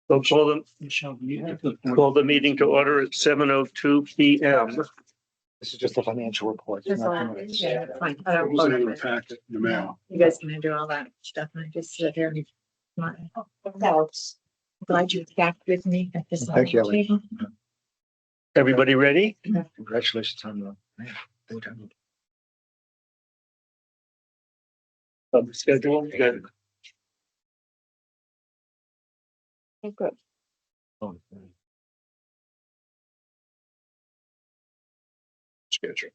So call the meeting to order at 7:02 PM. This is just a financial report. That's not fine. the minutes. Yeah, that's fine. I don't It wasn't vote in on the it. packet in the mail. You guys can do all that stuff and I just sit here and smile. Helps. Glad you're back with me at this. Thank you, Ellie. table. Everybody ready? Congratulations on the. thing done. Schedule? Good. Oh, good. Oh, Schedule.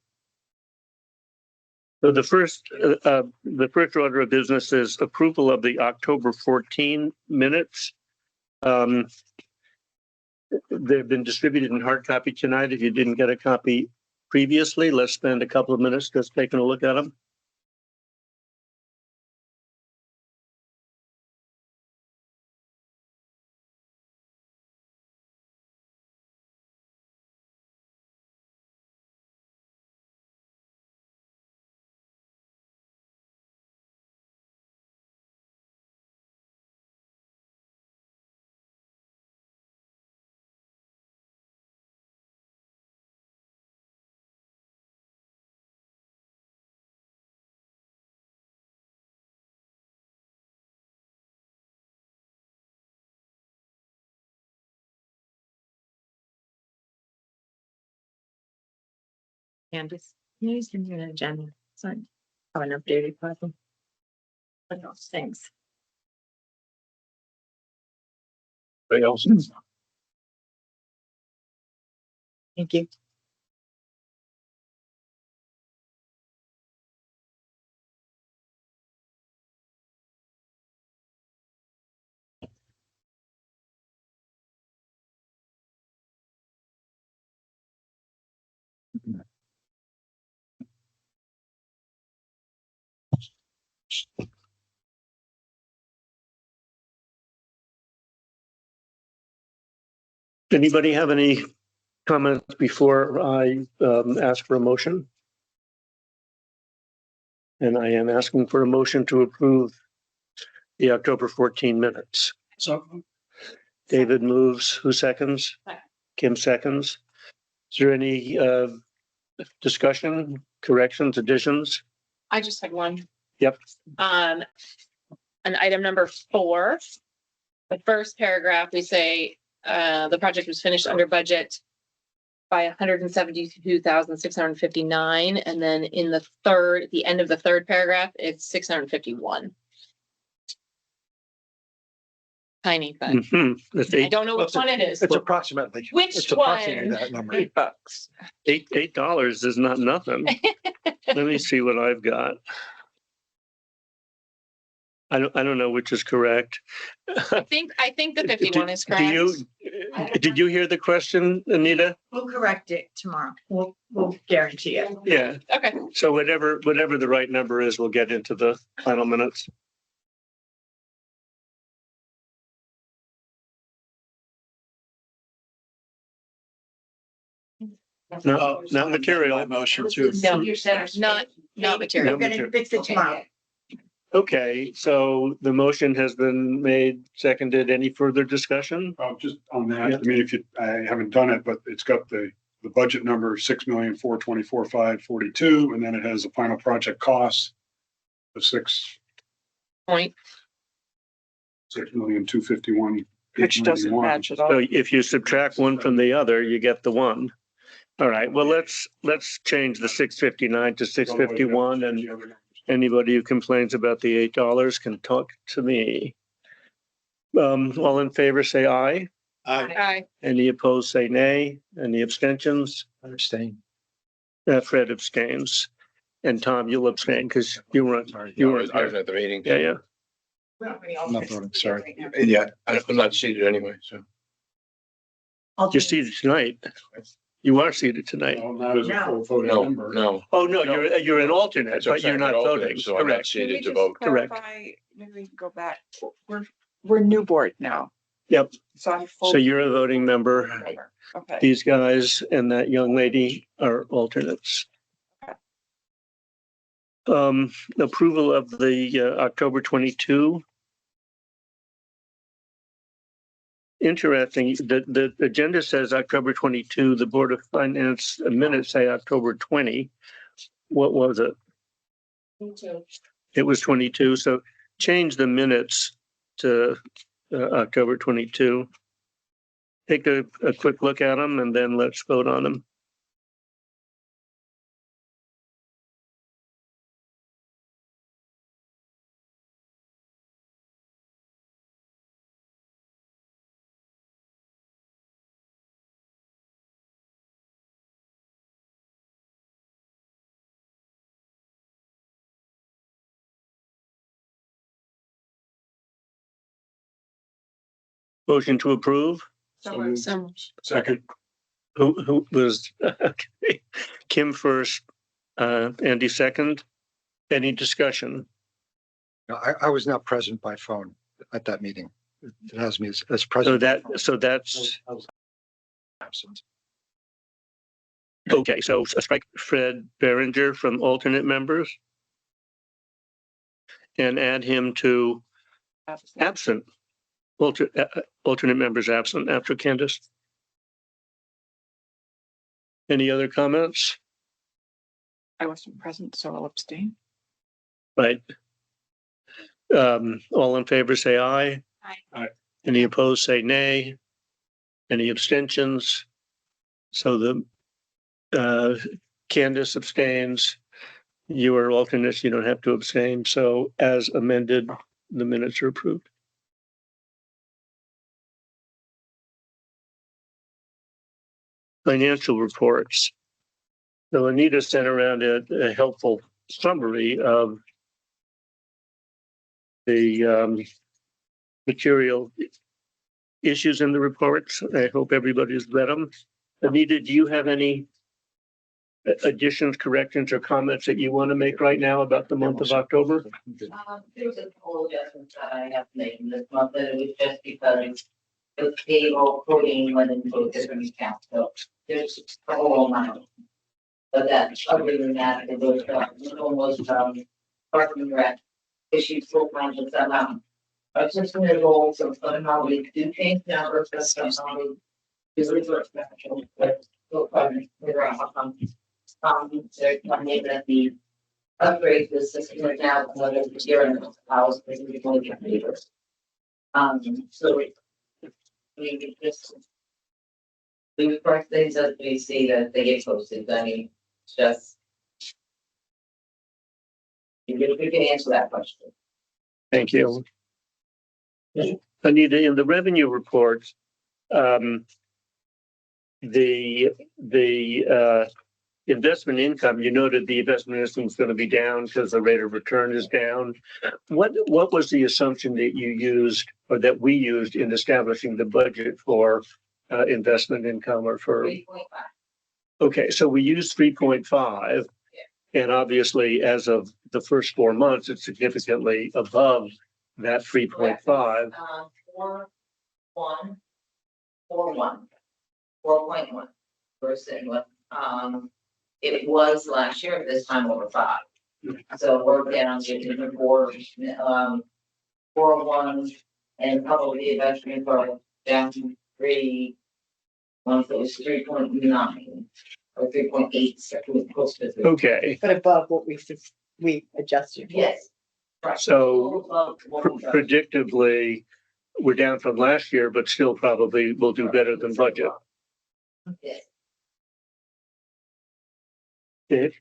So the first order of business is approval of the October 14 minutes. They've been distributed in hard copy tonight. If you didn't get a copy previously, let's spend a couple of minutes just taking a look at them. Candace, can you send me an agenda? So I have an updated copy. But no, thanks. Anybody else? Thank you. Anybody have any comments before I ask for a motion? And I am asking for a motion to approve the October 14 minutes. So David moves. Who seconds? Second. Kim seconds. Is there any discussion, corrections, additions? I just had one. Yep. On item number 4, the first paragraph, we say, the project was finished under budget by 172,659. And then in the end of the third paragraph, it's 651. Tiny, but Mhm. That's I don't know which one it is. It's approximately. Which it's approximately one? that number. $8. $8 is not nothing. Let me see what I've got. I don't know which is correct. I think the 51 is correct. Did you hear the question, Anita? We'll correct it tomorrow. We'll guarantee it. Yeah. Okay. So whatever the right number is, we'll get into the final minutes. No, not material. motion to. No, not material. We're gonna fix it tomorrow. Okay, so the motion has been made, seconded. Any further discussion? Just on that, Yeah. I mean, I haven't done it, but it's got the budget number 6,424,542, and then it has the final project cost of Point. 6,251,891. Which doesn't match at all. So if you subtract one from the other, you get the one. All right, well, let's change the 659 to 651, and anybody who complains about the $8 can talk to me. All in favor, say aye. Aye. Any opposed, say nay. Any abstentions? Understand. Fred abstains. And Tom, you'll abstain because you weren't Sorry. You I were was at the meeting. Yeah. I'm not voting, sorry. Yeah, I'm not seated anyway, so. You're seated tonight. You are seated tonight. No, not as a full voting No, member. no. Oh, no, you're an alternate, That's what but you're I'm not saying, alternate, voting. So I'm not Correct. Can we seated to just vote. Correct. clarify? Maybe we can go back. We're new board now. Yep. So I'm full. So you're a voting member. Okay. These guys and that young lady are alternates. Approval of the October 22 interesting. The agenda says October 22. The Board of Finance minutes say October 20. What was it? It was 22. So change the minutes to October 22. Take a quick look at them and then let's vote on them. Motion to approve. Some, Second. Who was okay. Kim first, Andy second. Any discussion? No, I was not present by phone at that meeting. It has me as So present. that's I was absent. okay. So strike Fred Berenger from alternate members and add him to absent. Alternate members absent after Candace. Any other comments? I wasn't present, so I'll abstain. Right. All in favor, say aye. Aye. Aye. Any opposed, say nay. Any abstentions? So Candace abstains. You are alternates, you don't have to abstain. So as amended, the minutes are approved. Financial reports. So Anita sent around a helpful summary of the material issues in the reports. I hope everybody's read them. Anita, do you have any additions, corrections, or comments that you want to make right now about the month of October? There's a couple adjustments that I have to make in this month, and it was just because the payroll coding went into a different account, so there's a whole amount. But that's other than that, it was, almost, parking rec issues full time with that amount. I was just gonna go over somehow we do change numbers, but somehow we do reverse special, but still probably figure out how come. There's one name that the upgrade the system right now, another year and a half, we going to neighbors. So we just the first things that we see that they get posted, I mean, it's just you can answer that question. Thank you. Anita, in the revenue reports, the investment income, you noted the investment income is going to be down because the rate of return is down. What was the assumption that you used or that we used in establishing the budget for investment income or for? 3.5. Okay, so we used 3.5. And obviously, as of the first 4 months, it's significantly above that 3.5. 4.1 versus what it was last year at this time over 5. So we're down to 4.1 and probably eventually for down to 3. Once it was 3.9 or 3.8, close to 3. Okay, But above what we adjusted. Yes. Right. so predictably, we're down from last year, but still probably will do better than budget. Yes. Dave?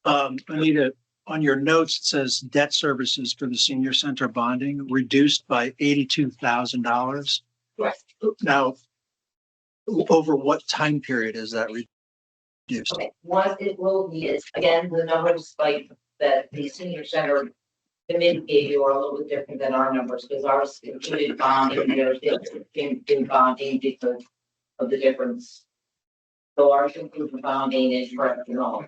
Anita, on your notes, it says debt services for the senior center bonding reduced by $82,000. Right. Now, over what time period is that reduced? Okay, what it will be is, again, the numbers like that the senior center committee gave you are a little bit different than our numbers, because ours included bonding, theirs in bonding because of the difference. So ours included bonding and correct and all.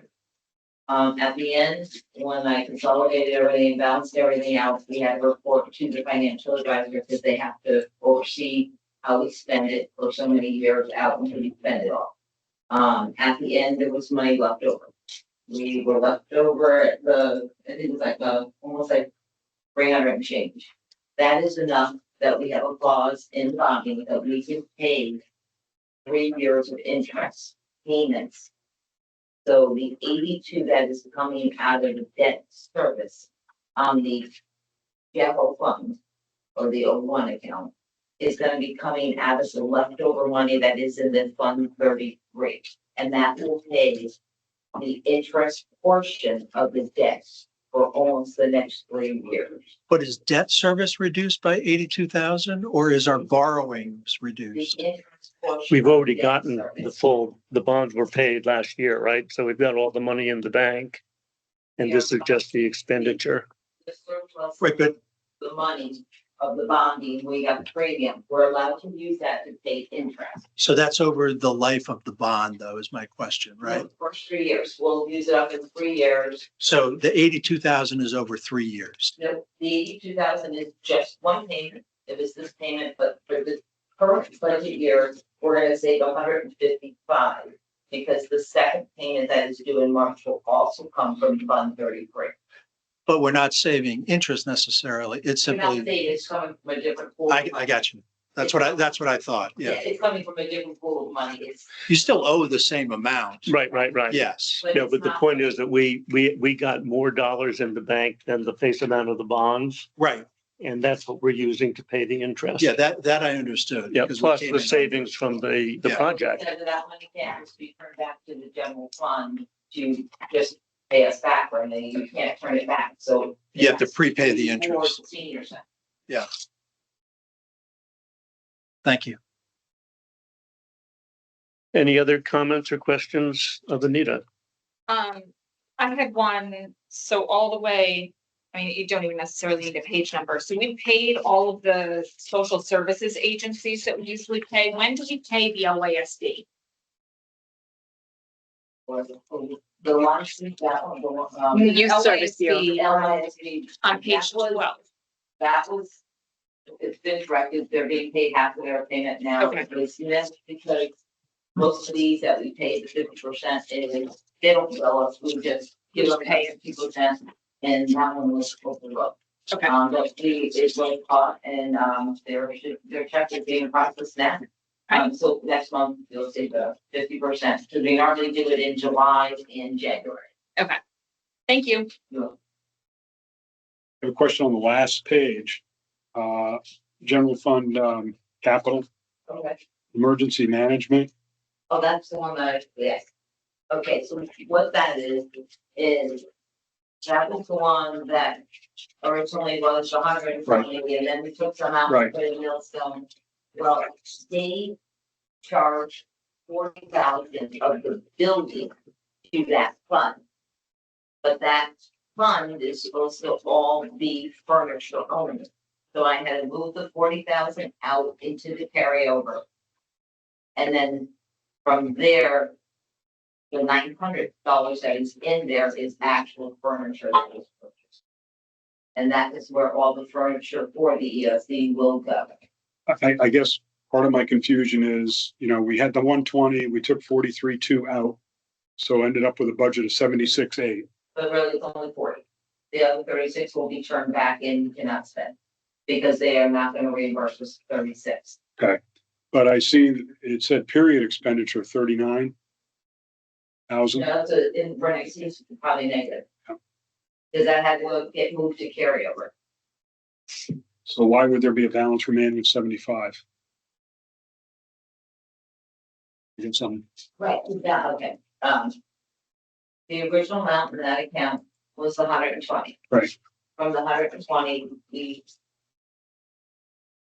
At the end, when I consolidated everything, balanced everything out, we had to report to the financial advisor because they have to oversee how we spend it for so many years out until we spend it all. At the end, there was money left over. We were left over at I think it was like almost like 300 and change. That is enough that we have a clause in bonding that we can pay 3 years of interest payments. So the 82 that is coming out of the debt service on the general fund or the O1 account is gonna be coming out of the leftover money that is in the Fund 33. And that will pay the interest portion of the debt for almost the next 3 years. But is debt service reduced by 82,000 or is our borrowings The reduced? interest portion. We've of already debt gotten service. the bonds were paid last year, right? So we've got all the money in the bank. And this is just the expenditure. The surplus. Right, but The money of the bonding, we got the premium, we're allowed to use that to pay interest. so that's over the life of the bond though, is my question, right? The First 3 years, we'll use it up in 3 years. So the 82,000 is over 3 years. The 82,000 is just one payment, it was this payment, but for the current budget year, we're gonna save 155. Because the second payment that is due in March will also come from Fund 33. But we're not saving interest necessarily. It's We're not saying simply, it's coming from a different pool. of I money. got you. That's what I thought. Yeah, Yeah. it's coming from a different pool of money, it's. You still owe the same amount. Right. Yes. Yeah, it's but the not- point is that we got more dollars in the bank than the face amount of the bonds. Right. And that's what we're using to pay the interest. Yeah, that I understood. Yeah, because we plus came the in- savings from the Yeah. project. Instead of that money can't just be turned back to the general fund to just pay us back or anything, you can't turn it back, so. You have to prepay the Towards interest. Senior center. Thank you. Any other comments or questions of Anita? I had one, so all the way, I mean, you don't even necessarily need a page number. So we paid all of the social services agencies that we usually pay. When do we pay the LASD? Or the ones that one, the one, Youth service bureau. the LISD. On page That was- 12. That was, it's been corrected, they're being paid half of their payment now. Okay. It's missed because most of these that we paid the 50% is, they don't bill us, we just give them pay 50%. And that one was overlooked. Okay. But it was caught and, their check is being processed now. So next month, you'll see the 50%, because we normally do it in July and January. Thank you. You know, I have a question on the last page. General fund, capital, Okay. emergency management. Oh, that's the one that, yes. Okay, so what that is that was the one that originally was 120, and then we took some out Right. and put in Millstone. Well, they charged 40,000 of the building to that fund. But that fund is supposed to all be furniture only. So I had to move the 40,000 out into the carryover. And then from there, the $900 that is in there is actual furniture that was purchased. And that is where all the furniture for the ESC will go. I guess part of my confusion is, we had the 120, we took 43.2 out. So ended up with a budget of 76.8. But really, it's only 40. The other 36 will be turned back in, you cannot spend. Because they are not gonna reimburse us 36. But I see it said period expenditure 39,000. That's in Renee's, it's probably negative. Yeah. Because that had to get moved to carryover. So why would there be a balance remaining of 75? Get some, Right, yeah, okay, the original amount in that account was 120. Right. From the 120, we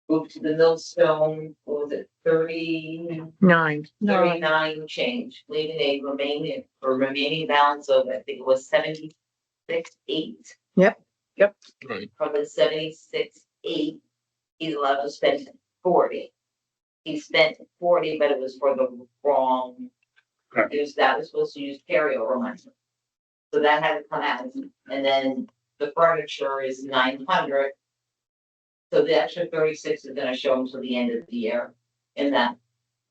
moved to the Millstone, what was it, 39 change, leaving a remaining balance of, I think it was 76.8. Right. From the 76.8, he's allowed to spend 40. He spent 40, but it was for the wrong. Okay. That was supposed to use carryover money. So that had to come out, and then the furniture is 900. So the extra 36 is gonna show until the end of the year, and that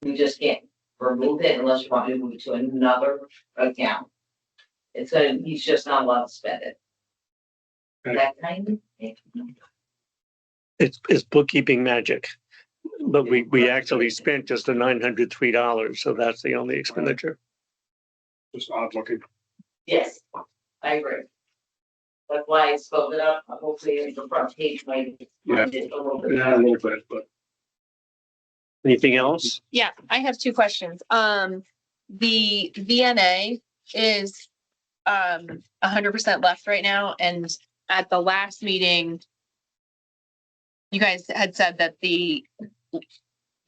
we just can't remove it unless you want to move it to another account. He's just not allowed to spend it. Okay. That kind of. It's bookkeeping magic. But we actually spent just the $903, so that's the only expenditure. Just odd looking. Yes, I agree. That's why I spelled it up, hopefully the front page might. Yeah. It a little bit. Yeah, a little bit, but Anything else? Yeah, I have two questions. The VNA is 100% left right now, and at the last meeting, you guys had said that the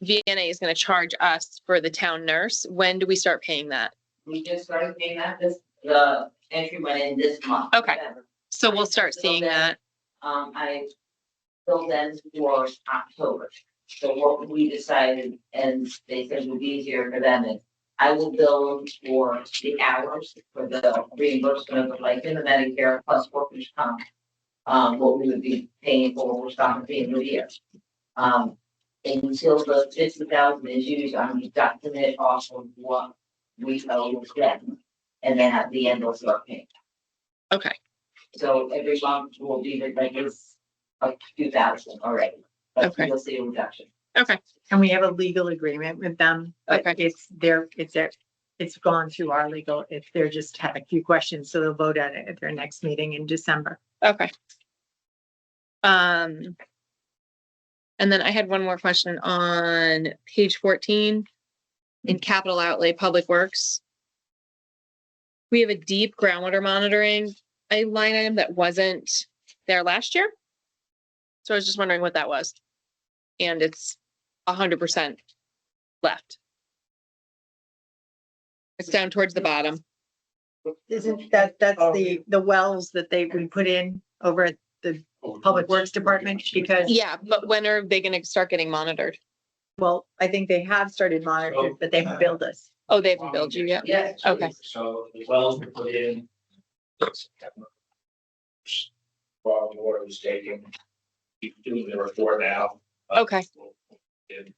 VNA is going to charge us for the town nurse. When do we start paying that? We just started paying that, the entry went in this month. Okay. So we'll start seeing that. I billed them for October. So what we decided, and they said would be easier for them, is I will bill them for the hours for the reimbursement of like in the Medicare plus workers' comp. What we would be paying for workers' comp at the end of the year. Until the 50,000 is used, I'm deducting it off of what we owe them. And then at the end, we'll start paying. Okay. So every month will be like it's like 2,000 already. But Okay. you'll see a reduction. Okay. And we have a legal agreement with them, but Okay. it's gone through our legal, if they're just had a few questions, so they'll vote on it at their next meeting in December. Okay. And then I had one more question on page 14 in capital outlay, public works. We have a deep groundwater monitoring, a line item that wasn't there last year. So I was just wondering what that was. And it's 100% left. It's down towards the bottom. Isn't that's the wells that we put in over at the Public Works Department, because, Yeah, but when are they gonna start getting monitored? well, I think they have started monitoring, but they haven't billed us. Oh, they haven't billed you yet? Yes. Okay. So the wells were put in. While the water was taken. Keep doing the report now. Okay. And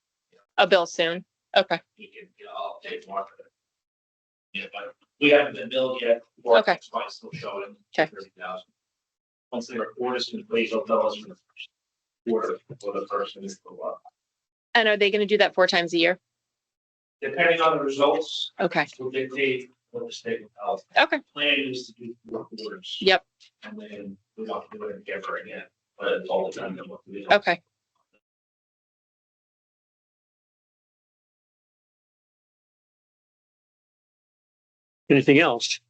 A bill soon. Okay, we can, I'll take more. Yeah, but we haven't been billed yet. Water Okay. supply still showing. Okay. 30,000. Once the report is complete, they'll tell us for the first quarter for the first and for what. and are they gonna do that 4 times a year? Depending on the results, Okay, will dictate what the state of health. okay, Plan is to do 4 quarters. yep, And then we don't do it ever again, but it's all the time. What we do. okay. Anything else?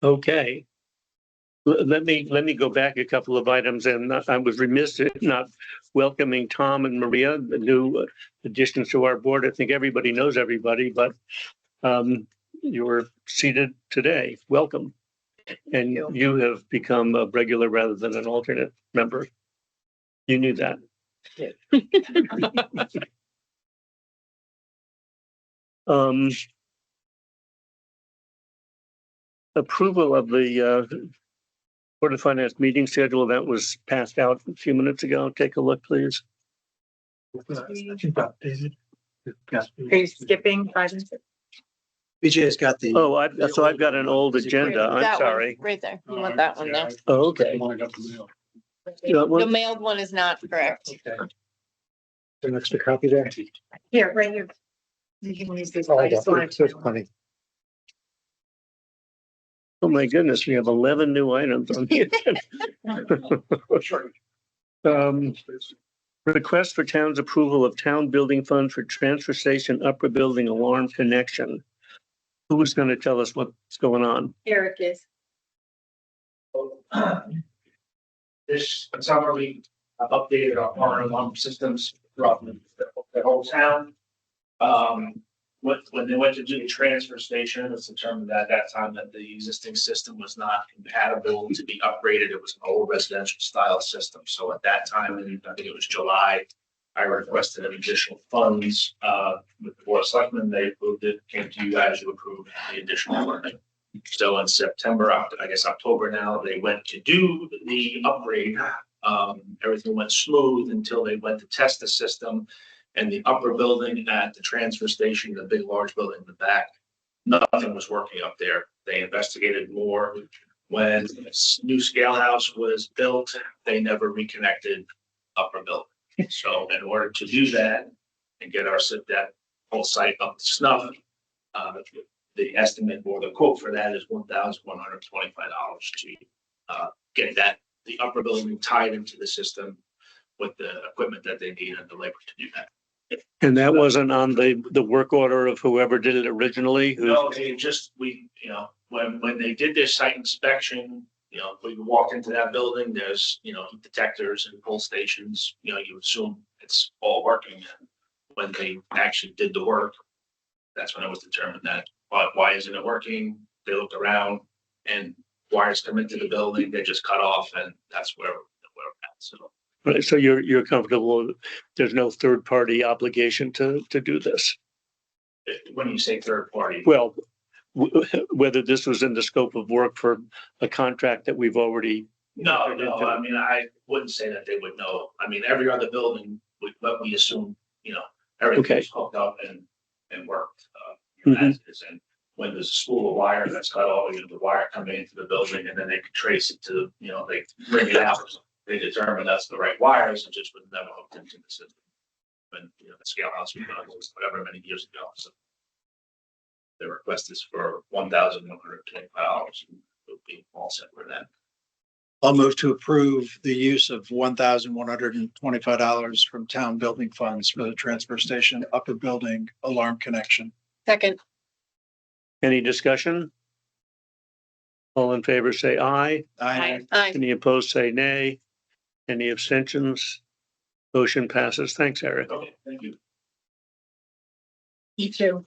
Okay. Let me go back a couple of items, and I was remiss in not welcoming Tom and Maria, the new additions to our board. I think everybody knows everybody, but you're seated today. Welcome. And you have become a regular rather than an alternate member. You knew that. Approval of the Board of Finance meeting schedule that was passed out a few minutes ago. Take a look, please. Are you skipping 5 and 6? BJ's got the. Oh, I've got an old agenda. I'm That one, sorry. right there. You want that one there. Oh, okay. Mine got the mail. You want The one? mailed one is not correct. An extra copy there? Here, right here. You can use this. Oh, I just wanted there's to. plenty. Oh, my goodness, we have 11 new items on the agenda. Request for town's approval of town building fund for transfer station upper building alarm connection. Who's going to tell us what's going on? Eric is. This summer, we updated our alarm systems throughout the whole town. When they went to do the transfer station, it was determined at that time that the existing system was not compatible to be upgraded. It was an old residential style system. So at that time, and I think it was July, I requested additional funds with the board of selectmen. They approved it, came to you guys to approve the additional funding. So in September, I guess October now, they went to do the upgrade. Everything went smooth until they went to test the system. And the upper building at the transfer station, the big large building in the back, nothing was working up there. They investigated more. when this new scale house was built, they never reconnected upper building. So in order to do that and get that whole site up to snuff, the estimate or the quote for that is $1,125 to get the upper building tied into the system with the equipment that they need and the labor to do that. And that wasn't on the work order of whoever did it originally? No, when they did their site inspection, we walked into that building, there's, heat detectors and pull stations, you assume it's all working. When they actually did the work, that's when it was determined that, why isn't it working? They looked around and wires come into the building, they just cut off, and that's where we're at. So Right, so you're comfortable, there's no third party obligation to do this? when you say third party, Well, whether this was in the scope of work for a contract that we've already. no, I mean, I wouldn't say that they would know. I mean, every other building, but we assume, everything's hooked up and worked. As is. And when there's a spool of wire that's cut off, the wire coming into the building, and then they can trace it to, they bring it out. They determine that's the right wires, and just was never hooked into the system. When, the scale house was done, whatever, many years ago, so. The request is for $1,125, and it'll be all set for that. I'll move to approve the use of $1,125 from town building funds for the transfer station upper building alarm connection. Second, Any discussion? All in favor, say aye. aye. Any opposed, say nay. Any abstentions? Motion passes. Thanks, Eric. Okay, thank you. You too.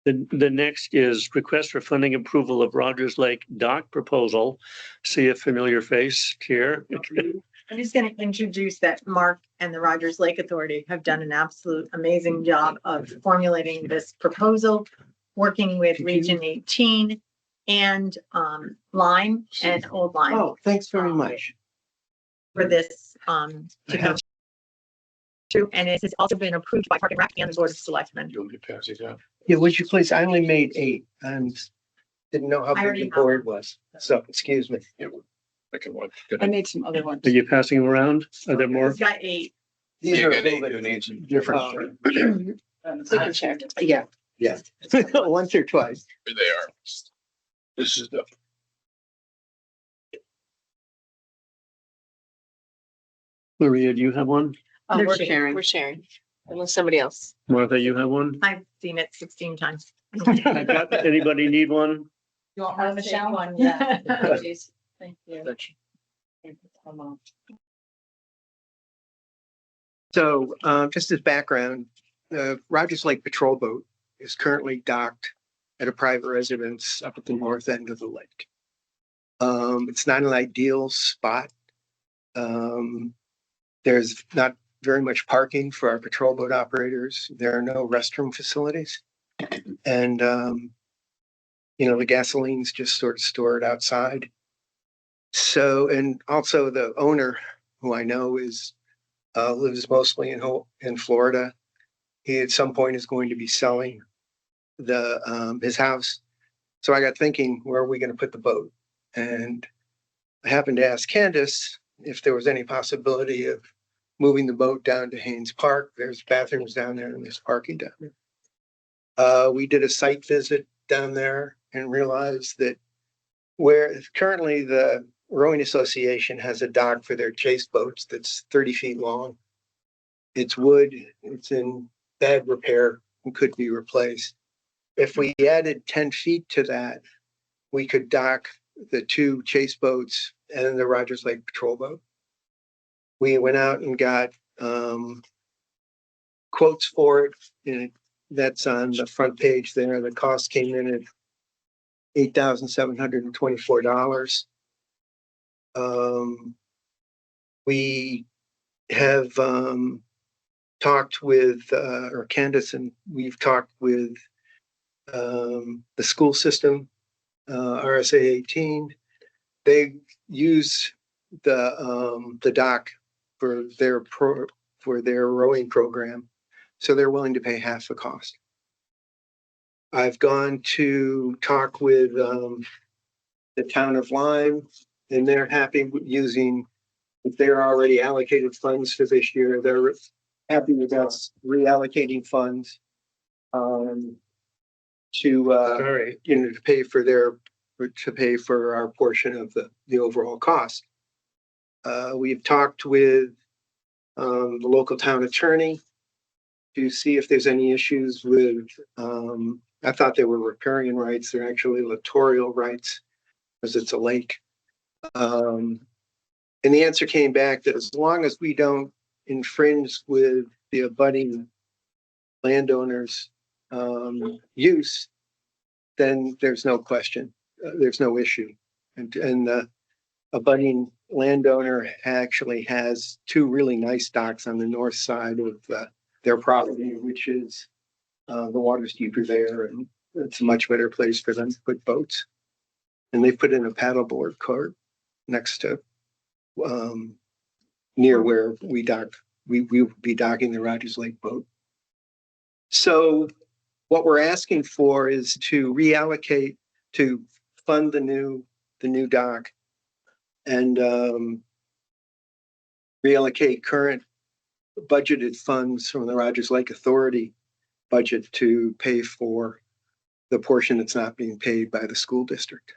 The next is request for funding approval of Rogers Lake dock proposal. See a familiar face here. I'm just going to introduce that Mark and the Rogers Lake Authority have done an absolute amazing job of formulating this proposal, working with Region 18 and Lime and Old Lime. Oh, thanks very much. For this to come through, and it has also been approved by Park and Rec and the Board of Selectmen. Yeah, would you please? I only made 8 and didn't know how I already big the know. board was. So, excuse me. I made some other ones. Are you passing them around? Are there more? It's got 8. These are a little bit different. Yeah, yeah. Once or twice. Here they are. This is the. Maria, do you have one? They're We're sharing. We're sharing, unless somebody else. Martha, you have one? I've seen it 16 times. Anybody need one? You want one, Michelle? One, yeah. Thank you. So, just as background, the Rogers Lake Patrol Boat is currently docked at a private residence up at the north end of the lake. It's not an ideal spot. There's not very much parking for our patrol boat operators. There are no restroom facilities. And, the gasoline's just sort of stored outside. So, and also the owner, who I know lives mostly in Florida. He at some point is going to be selling his house. So I got thinking, where are we going to put the boat? And I happened to ask Candace if there was any possibility of moving the boat down to Haynes Park. There's bathrooms down there and there's parking down there. We did a site visit down there and realized that where currently the Rowing Association has a dock for their chase boats that's 30 feet long. It's wood, it's in bad repair and could be replaced. If we added 10 feet to that, we could dock the 2 chase boats and the Rogers Lake Patrol Boat. We went out and got quotes for it, and that's on the front page there. The cost came in at $8,724. We have talked with, or Candace and we've talked with the school system, RSA 18. They use the dock for their rowing program, so they're willing to pay half the cost. I've gone to talk with, the town of Lyme, and they're happy with using, if they're already allocated funds for this year, they're happy with us reallocating funds, to, All right. to pay for to pay for our portion of the overall cost. We've talked with, the local town attorney to see if there's any issues with, I thought they were riparian rights. They're actually littoral rights because it's a lake. And the answer came back that as long as we don't infringe with the abutting landowners' use, then there's no question, there's no issue. And the abutting landowner actually has two really nice docks on the north side of their property, which is the water's deeper there, and it's a much better place for them to put boats. And they put in a paddleboard court next to near where we dock. We will be docking the Rogers Lake boat. So what we're asking for is to reallocate, to fund the new dock and reallocate current budgeted funds from the Rogers Lake Authority budget to pay for the portion that's not being paid by the school district.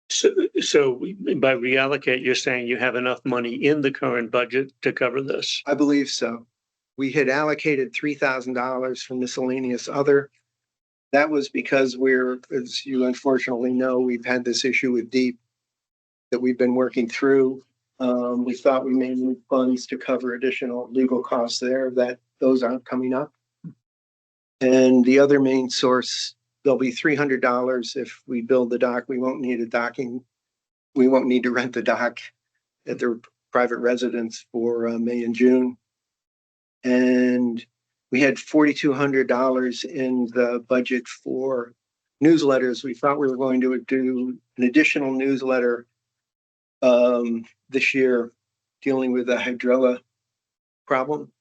So by reallocate, you're saying you have enough money in the current budget to cover this? I believe so. We had allocated $3,000 from miscellaneous other. That was because as you unfortunately know, we've had this issue with DEEP that we've been working through. We thought we may need funds to cover additional legal costs there, that those aren't coming up. And the other main source, there'll be $300 if we build the dock. We won't need we won't need to rent the dock at their private residence for May and June. And we had $4,200 in the budget for newsletters. We thought we were going to do an additional newsletter this year dealing with the hydrilla problem.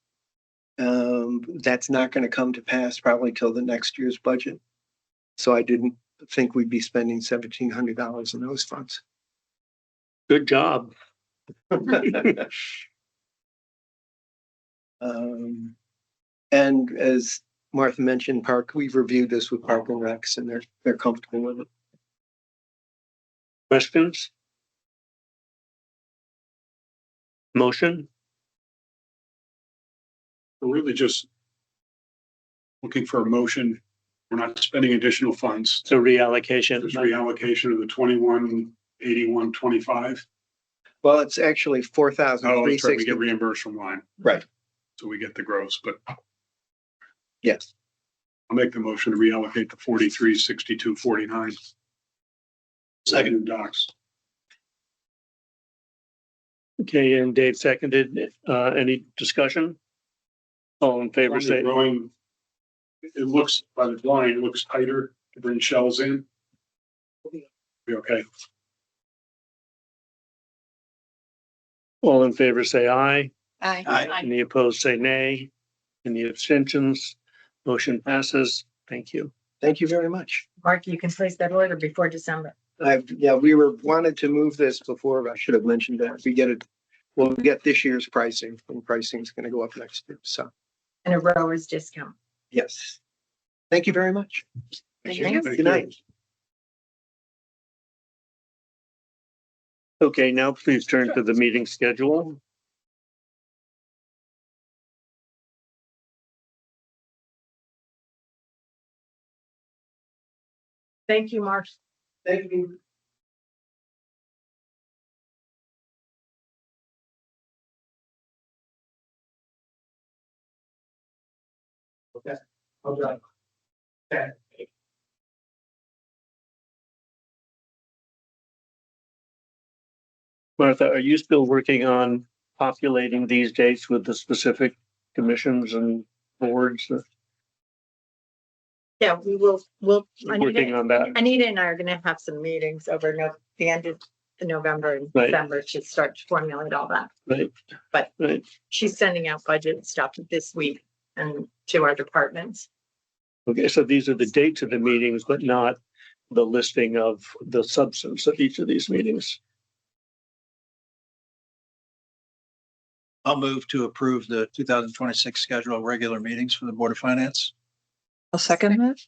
That's not going to come to pass probably till the next year's budget. So I didn't think we'd be spending $1,700 in those funds. Good job. And as Martha mentioned, we've reviewed this with Park and Recs, and they're comfortable with it. Questions? Motion? We're really just looking for a motion. We're not spending additional funds. So reallocation. There's reallocation of the 218125. Well, it's actually Oh, that's right. We $4,360. get reimbursed from line. Right. So we get the gross, but Yes. I'll make the motion to reallocate the 436249. Second docs. Okay, and Dave seconded. Any discussion? All in favor, say. Growing, it looks, by the line, it looks tighter to bring shells in. Be okay. All in favor, say aye. Aye. Any opposed, say nay. Any abstentions? Motion passes. Thank you. Thank you very much. Mark, you can place that order before December. We wanted to move this before. I should have mentioned that. We'll get this year's pricing, and pricing is going to go up next year. So, And a rower's discount. yes. Thank you very much. Thank you. Good night. Okay, now please turn to the meeting schedule. Thank you, Mark. Thank you. Okay. Okay. Okay. Martha, are you still working on populating these dates with the specific commissions and boards? Yeah, we'll, Working on that. Anita and I are gonna have some meetings over the end of November and Right. December to start to formulate all that. Right. But- Right. She's sending out budget stuff this week and to our departments. Okay, so these are the dates of the meetings, but not the listing of the substance of each of these meetings. I'll move to approve the 2026 schedule of regular meetings for the Board of Finance. I'll second that.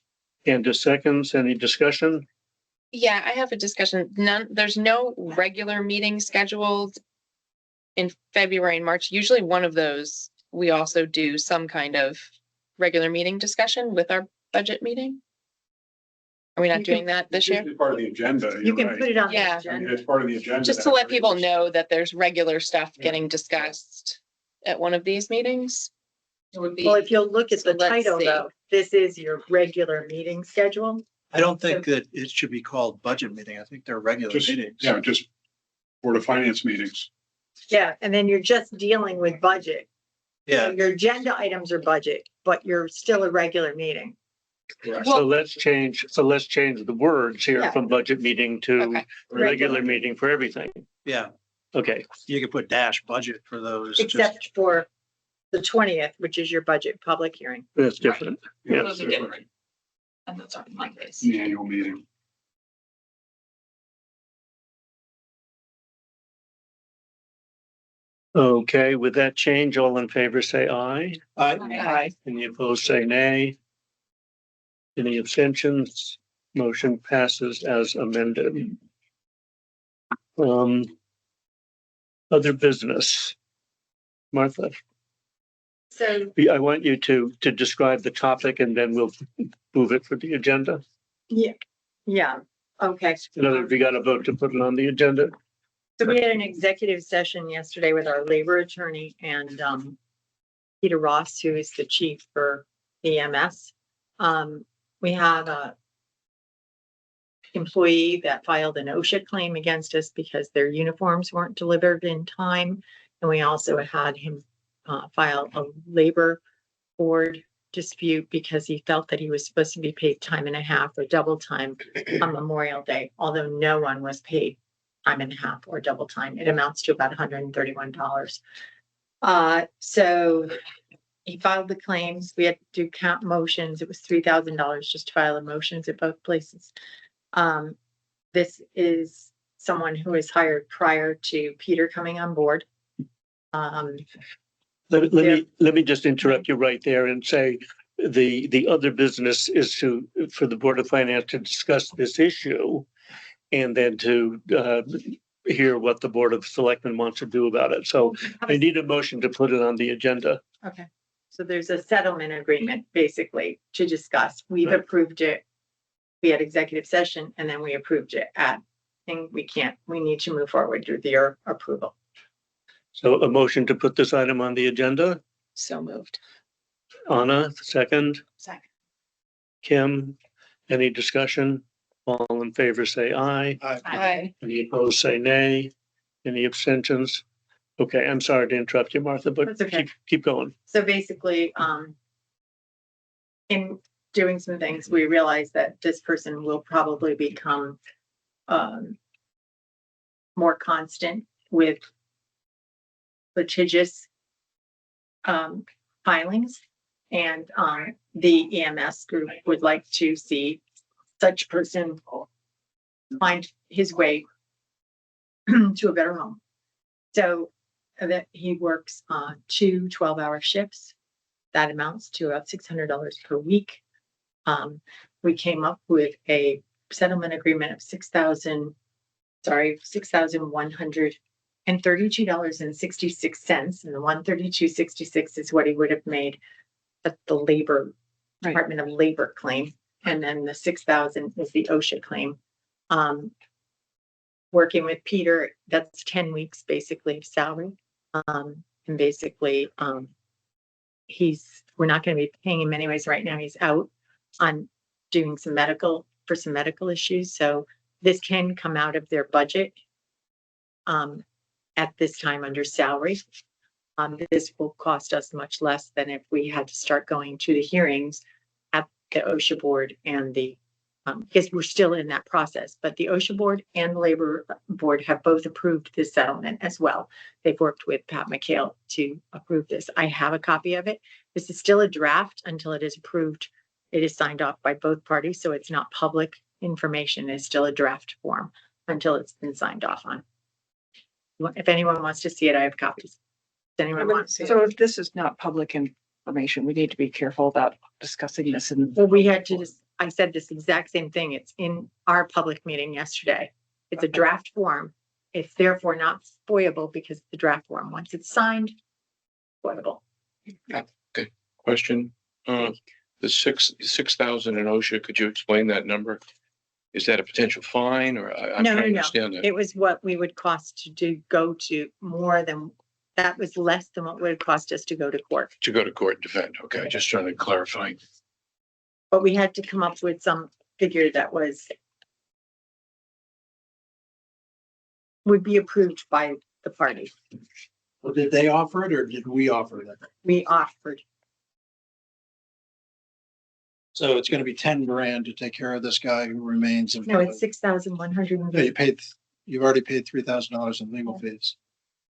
And to seconds, any discussion? Yeah, I have a discussion. There's no regular meeting scheduled in February and March. Usually one of those, we also do some kind of regular meeting discussion with our budget meeting. Are we not You can- doing that this It's year? usually part of the agenda. You you're can right. put it on the Yeah. I mean, agenda. it's part of the agenda. Just to let people know that there's regular stuff getting discussed at one of these meetings. It would be. Well, if you'll look at So the let's title see. though, this is your regular meeting schedule. I don't think that it should be called budget meeting. I think they're regular Just, meetings. yeah, just Board of Finance meetings. Yeah, and then you're just dealing with budget. Yeah, Your agenda items are budget, but you're still a regular meeting. So let's change the words here Yeah. from budget meeting to Okay. regular meeting for everything. yeah. Okay, You could put dash budget for those. just- Except for the 20th, which is your budget public hearing. that's different. Yeah. Those are different. And those are Mondays. The annual meeting. Okay, with that change, all in favor, say aye. Aye. Any opposed, say nay. Any abstentions? Motion passes as amended. Other business. Martha, So, I want you to describe the topic and then we'll move it for the agenda. yeah, okay. In other words, we got a vote to put it on the agenda. So we had an executive session yesterday with our labor attorney and Peter Ross, who is the chief for EMS. We had a employee that filed an OSHA claim against us because their uniforms weren't delivered in time. And we also had him file a labor board dispute because he felt that he was supposed to be paid time and a half or double time on Memorial Day, although no one was paid time and a half or double time. It amounts to about $131. So he filed the claims. We had to do count motions. It was $3,000 just to file the motions at both places. This is someone who was hired prior to Peter coming on board. Let me just interrupt you right there and say the other business is for the Board of Finance to discuss this issue and then to hear what the Board of Selectmen wants to do about it. So I need a motion to put it on the agenda. Okay, so there's a settlement agreement basically to discuss. We've Right. approved it. We had executive session and then we approved it and we need to move forward with your approval. So a motion to put this item on the agenda. So moved. Anna, second. Second. Kim, any discussion? All in favor, say aye. Aye. Any opposed, say nay. Any abstentions? Okay, I'm sorry to interrupt you, Martha, but That's okay. keep going. So basically, in doing some things, we realized that this person will probably become more constant with litigious filings. And the EMS group would like to see such person find his way to a better home. So that he works 2 12-hour shifts. That amounts to about $600 per week. We came up with a settlement agreement of $6,132.66. And the $132.66 is what he would have made at the labor, Right. Department of Labor claim. And then the 6,000 is the OSHA claim. Working with Peter, that's 10 weeks basically of salary. And basically, we're not going to be paying him anyways right now. He's out on doing some medical issues. So this can come out of their budget at this time under salary. This will cost us much less than if we had to start going to the hearings at the OSHA board and the because we're still in that process, but the OSHA board and the labor board have both approved this settlement as well. They've worked with Pat McHale to approve this. I have a copy of it. This is still a draft until it is approved it is signed off by both parties, so it's not public information. It's still a draft form until it's been signed off on. If anyone wants to see it, I have copies. Does anyone want to see it? So if this is not public information, we need to be careful about discussing this and. Well, we had to just, I said this exact same thing. It's in our public meeting yesterday. It's a draft form. It's therefore not spoilable because it's the draft form. Once it's signed, spoilable. Question, the 6,000 in OSHA, could you explain that number? Is that a potential fine or I'm No, trying to no. understand that? It was what we would cost to go to more than, that was less than what would cost us to go to court. To go to court and defend. Okay, just trying to clarify. But we had to come up with some figure that would be approved by the party. Well, did they offer it or did we offer it? We offered. So it's gonna be 10 grand to take care of this guy who remains. No, it's 6,100. Yeah, you've already paid $3,000 in legal fees.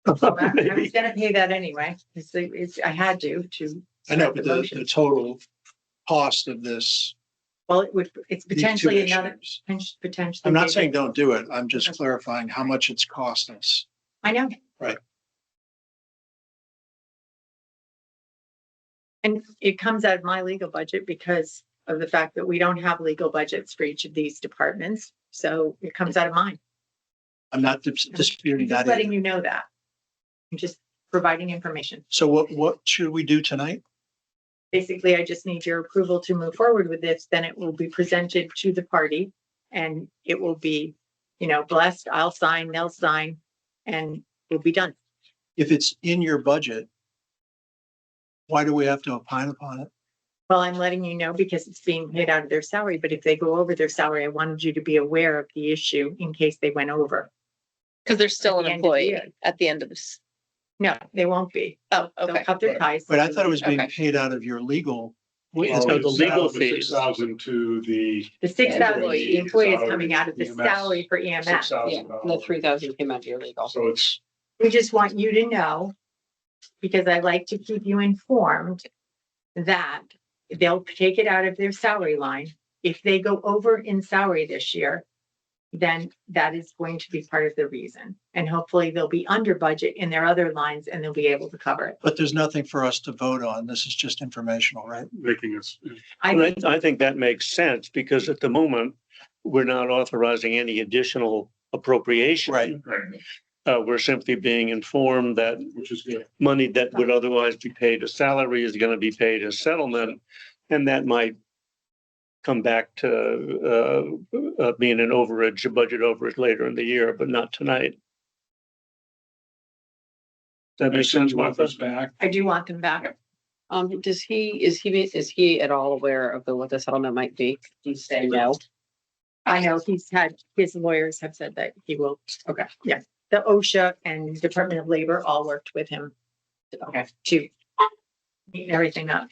I was gonna pay that anyway. I had to. I know, start but the the motion. total cost of this. Well, it's these two potentially another, issues. potentially. I'm not saying don't do it. I'm just clarifying how much it's cost us. I know. Right. And it comes out of my legal budget because of the fact that we don't have legal budgets for each of these departments. So it comes out of mine. I'm not disputing I'm that just letting either. you know that. I'm just providing information. So what should we do tonight? Basically, I just need your approval to move forward with this. Then it will be presented to the party and it will be, blessed. I'll sign, they'll sign, and we'll be done. If it's in your budget, why do we have to opine upon it? Well, I'm letting you know because it's being paid out of their salary, but if they go over their salary, I wanted you to be aware of the issue in case they went over. Because they're still At an the end of the employee year. at the end of this. No, they won't be. Oh, They'll okay. cut their ties. But I thought it was being Okay. paid out of your legal. So the legal fees. 6,000 to the. The 6,000, Employee. the employee is coming out of the EMS. salary for EMS. $6,000. 3,000 came out of your legal. So it's, We just want you to know, because I like to keep you informed, that they'll take it out of their salary line. If they go over in salary this year, then that is going to be part of the reason. And hopefully they'll be under budget in their other lines and they'll be able to cover it. But there's nothing for us to vote on. This is just informational, right? making us, I think that makes sense because at the moment, we're not authorizing any additional appropriation. Right. We're simply being informed that which is good. money that would otherwise be paid as salary is going to be paid as settlement. And that might come back to being an overage, a budget overage later in the year, but not tonight. Does that make sense, Martha? Back. I do want them back. Is he at all aware of what the settlement might be? He say no. I know his lawyers have said that he will. Okay. Yeah. The OSHA and Department of Labor all worked with him. Okay. To neaten everything up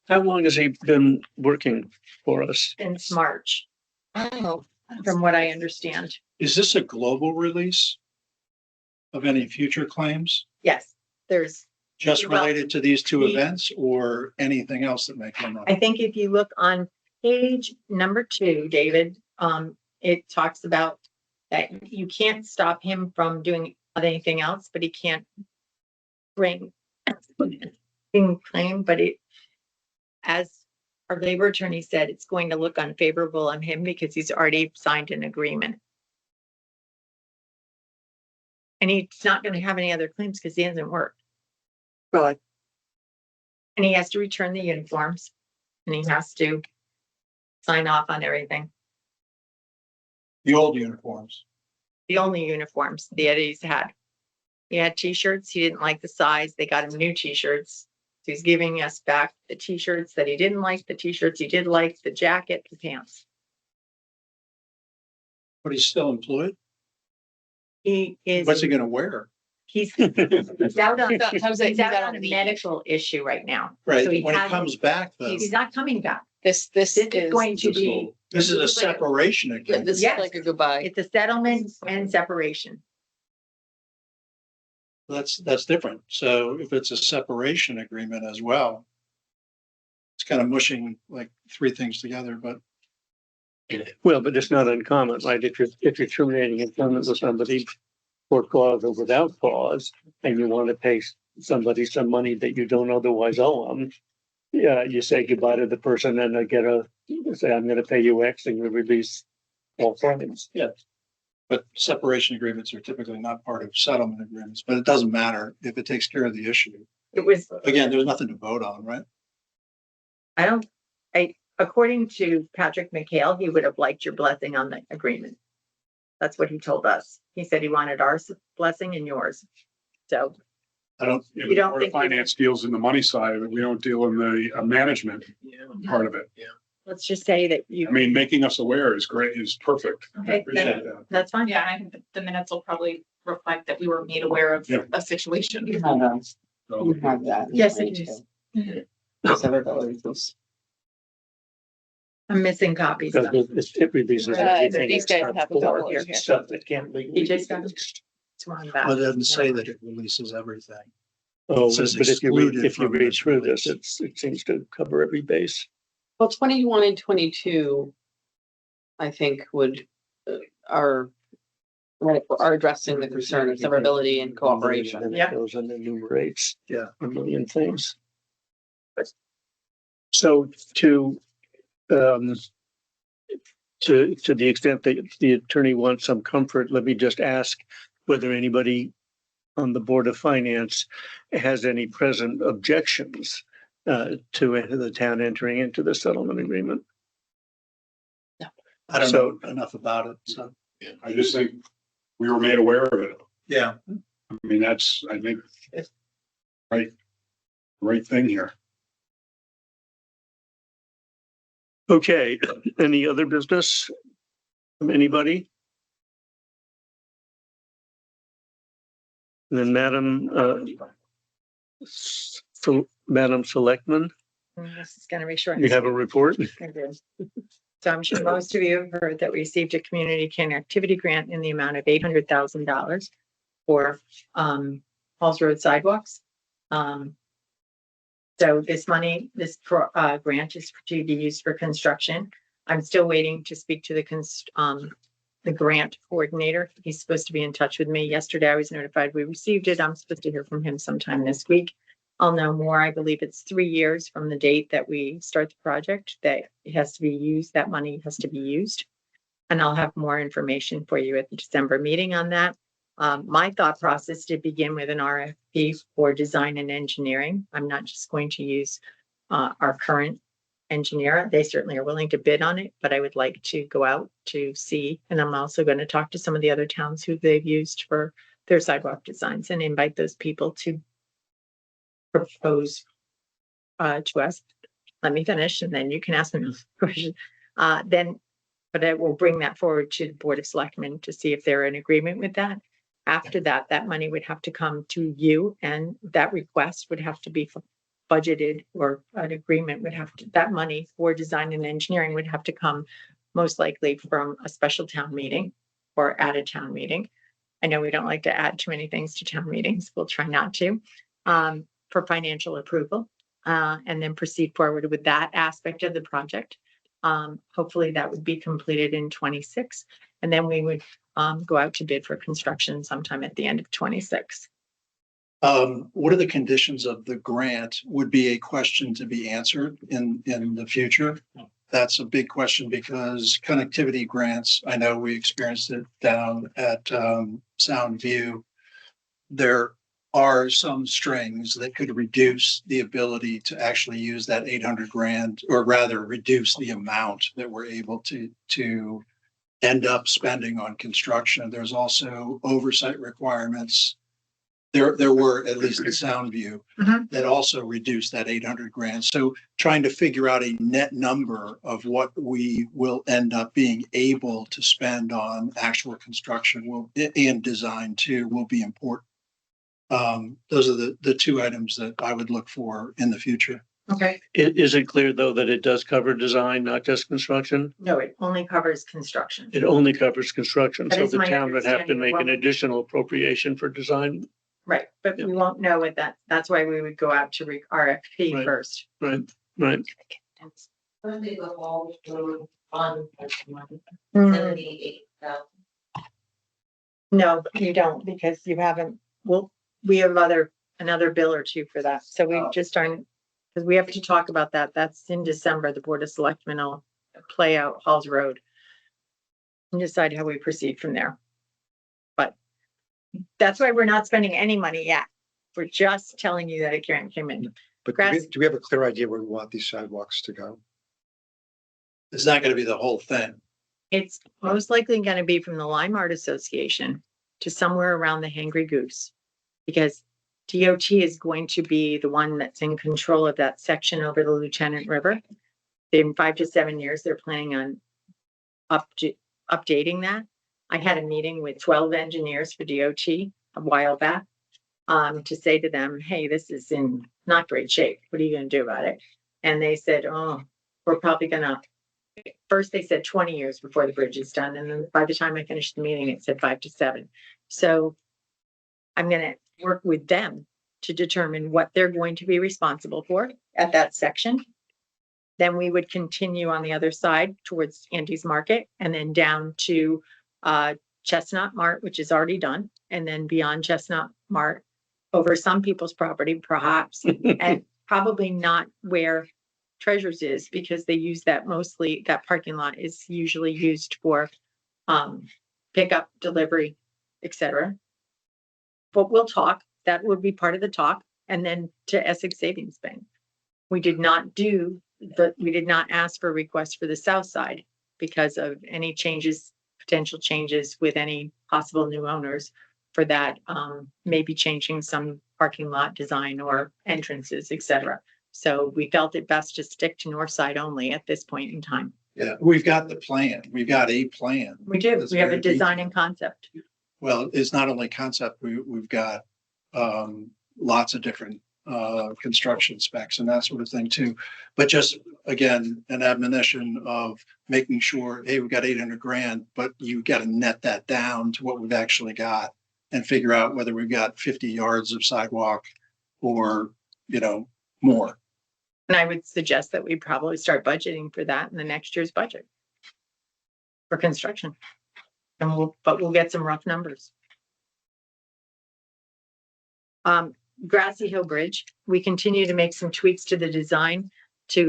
How long has he been working for us? since March, Oh, from what I understand. Is this a global release of any future claims? Yes, there's, Just Well, related to these two the- events or anything else that may come up? I think if you look on page number 2, David, it talks about that you can't stop him from doing anything else, but he can't bring claim, but as our labor attorney said, it's going to look unfavorable on him because he's already signed an agreement. And he's not going to have any other claims because he hasn't worked. Well, And he has to return the uniforms and he has to sign off on everything. The old uniforms. The only uniforms that he's had. He had t-shirts. He didn't like the size. They got him new t-shirts. So he's giving us back the t-shirts that he didn't like, the t-shirts he did like, the jacket, the pants. But he's still employed? He is, What's he gonna wear? he's out on, How's that? he's out on a medical issue right now. Right, So he when he hasn't- comes back though, He's not coming back. This This is going to this be, will- this is a separation agreement. this is Yes. like a goodbye. it's a settlement and separation. That's different. So if it's a separation agreement as well, it's kind of mushing like three things together, but Well, but it's not uncommon, right? If you're terminating employment with somebody for cause or without cause, and you want to pay somebody some money that you don't otherwise owe them, yeah, you say goodbye to the person and say, I'm gonna pay you X, and you release all funds. but separation agreements are typically not part of settlement agreements, but it doesn't matter if it takes care of the issue. It was, Again, there's nothing to vote on, right? according to Patrick McHale, he would have liked your blessing on the agreement. That's what he told us. He said he wanted our blessing and yours. So I don't, Yeah, You don't Board of think we- Finance deals in the money side of it. We don't deal in the management part of it. let's just say that you, I mean, making us aware is great, is perfect. I Okay, appreciate that. that's fine. Yeah, I think the minutes will probably reflect that we were made aware of Yeah. a situation. You So, have that. Yes, it is. I'm missing copies. Because it releases everything. these guys have a couple here. Stuff that can't legally You be just got it? released. It's on back. well, it doesn't say that it releases everything. Oh, It says but if you read, excluded if you from read this through this, release. it seems to cover every base. Well, 21 and 22, I think are addressing the concern of severability and cooperation. And then it goes and enumerates. Yeah. A million things. So um, to the extent that the attorney wants some comfort, let me just ask whether anybody on the Board of Finance has any present objections to the town entering into the settlement agreement. I don't So- know enough about it, so. I just think we were made aware of it. Yeah. I mean, that's, I think, right thing here. Okay, any other business from anybody? And then Madam Selectman, This is gonna be short. you have a report? I do. So I'm sure most of you have heard that we received a community connectivity grant in the amount of $800,000 for Halls Road sidewalks. So this money, grant is to be used for construction. I'm still waiting to speak to the grant coordinator. He's supposed to be in touch with me. Yesterday, I was notified we received it. I'm supposed to hear from him sometime this week. I'll know more. I believe it's 3 years from the date that we start the project that it has to be used, that money has to be used. And I'll have more information for you at the December meeting on that. My thought process to begin with an RFP for design and engineering. I'm not just going to use our current engineer. They certainly are willing to bid on it, but I would like to go out to see. And I'm also going to talk to some of the other towns who they've used for their sidewalk designs and invite those people to propose to us. Let me finish and then you can ask me a question. But I will bring that forward to the Board of Selectmen to see if they're in agreement with that. After that, that money would have to come to you and that request would have to be budgeted, or an agreement would have to, that money for design and engineering would have to come most likely from a special town meeting or at a town meeting. I know we don't like to add too many things to town meetings. We'll try not to, for financial approval, and then proceed forward with that aspect of the project. Hopefully that would be completed in 26, and then we would go out to bid for construction sometime at the end of 26. What are the conditions of the grant would be a question to be answered in the future. That's a big question because connectivity grants, I know we experienced it down at Soundview. There are some strings that could reduce the ability to actually use that 800 grand, or rather reduce the amount that we're able to end up spending on construction. There's also oversight requirements. There were, at least in Soundview, that also reduced that 800 grand. So trying to figure out a net number of what we will end up being able to spend on actual construction and design too will be important. Those are the two items that I would look for in the future. Okay. Is it clear, though, that it does cover design, not just construction? No, it only covers construction. It only covers construction, That so is the my town would have to understanding. make an Well- additional appropriation for design. Right, but we won't know what that's why we would go out to RFP Right. first. Right. right? Firstly, the whole fund, Mhm. 78,000. No, you don't, because you haven't, well, we have another bill or two for that, so we Oh. just aren't. Because we have to talk about that, that's in December, the Board of Selectmen will play out Halls Road. And decide how we proceed from there. But that's why we're not spending any money yet, we're just telling you that it came in. But Grass- do we have a clear idea where we want these sidewalks to go? It's not gonna be the whole thing. It's most likely gonna be from the Lime Art Association to somewhere around the Hangry Goose. Because DOT is going to be the one that's in control of that section over the Lieutenant River. In 5 to 7 years, they're planning on updating that. I had a meeting with 12 engineers for DOT a while back. To say to them, hey, this is in not great shape. What are you gonna do about it? And they said, oh, we're probably gonna, first they said 20 years before the bridge is done. And then by the time I finished the meeting, it said 5 to 7. So I'm gonna work with them to determine what they're going to be responsible for at that section. Then we would continue on the other side towards Andy's Market and then down to Chestnut Mart, which is already done, and then beyond Chestnut Mart over some people's property perhaps, and probably not where Treasures is, because they use that mostly, that parking lot is usually used for pickup, delivery, etc. But we'll talk, that would be part of the talk, and then to Essex Savings Bank. We did not ask for a request for the south side because of any changes, potential changes with any possible new owners for that, maybe changing some parking lot design or entrances, etc. So we felt it best to stick to north side only at this point in time. Yeah, we've got the plan. We've got a plan. We do, That's we have a very design detailed. and concept. Well, it's not only concept, we've got lots of different construction specs and that sort of thing too. But just, again, an admonition of making sure, hey, we've got 800 grand, but you got to net that down to what we've actually got and figure out whether we've got 50 yards of sidewalk or, more. And I would suggest that we probably start budgeting for that in the next year's budget for construction. And we'll get some rough numbers. Grassy Hill Bridge, we continue to make some tweaks to the design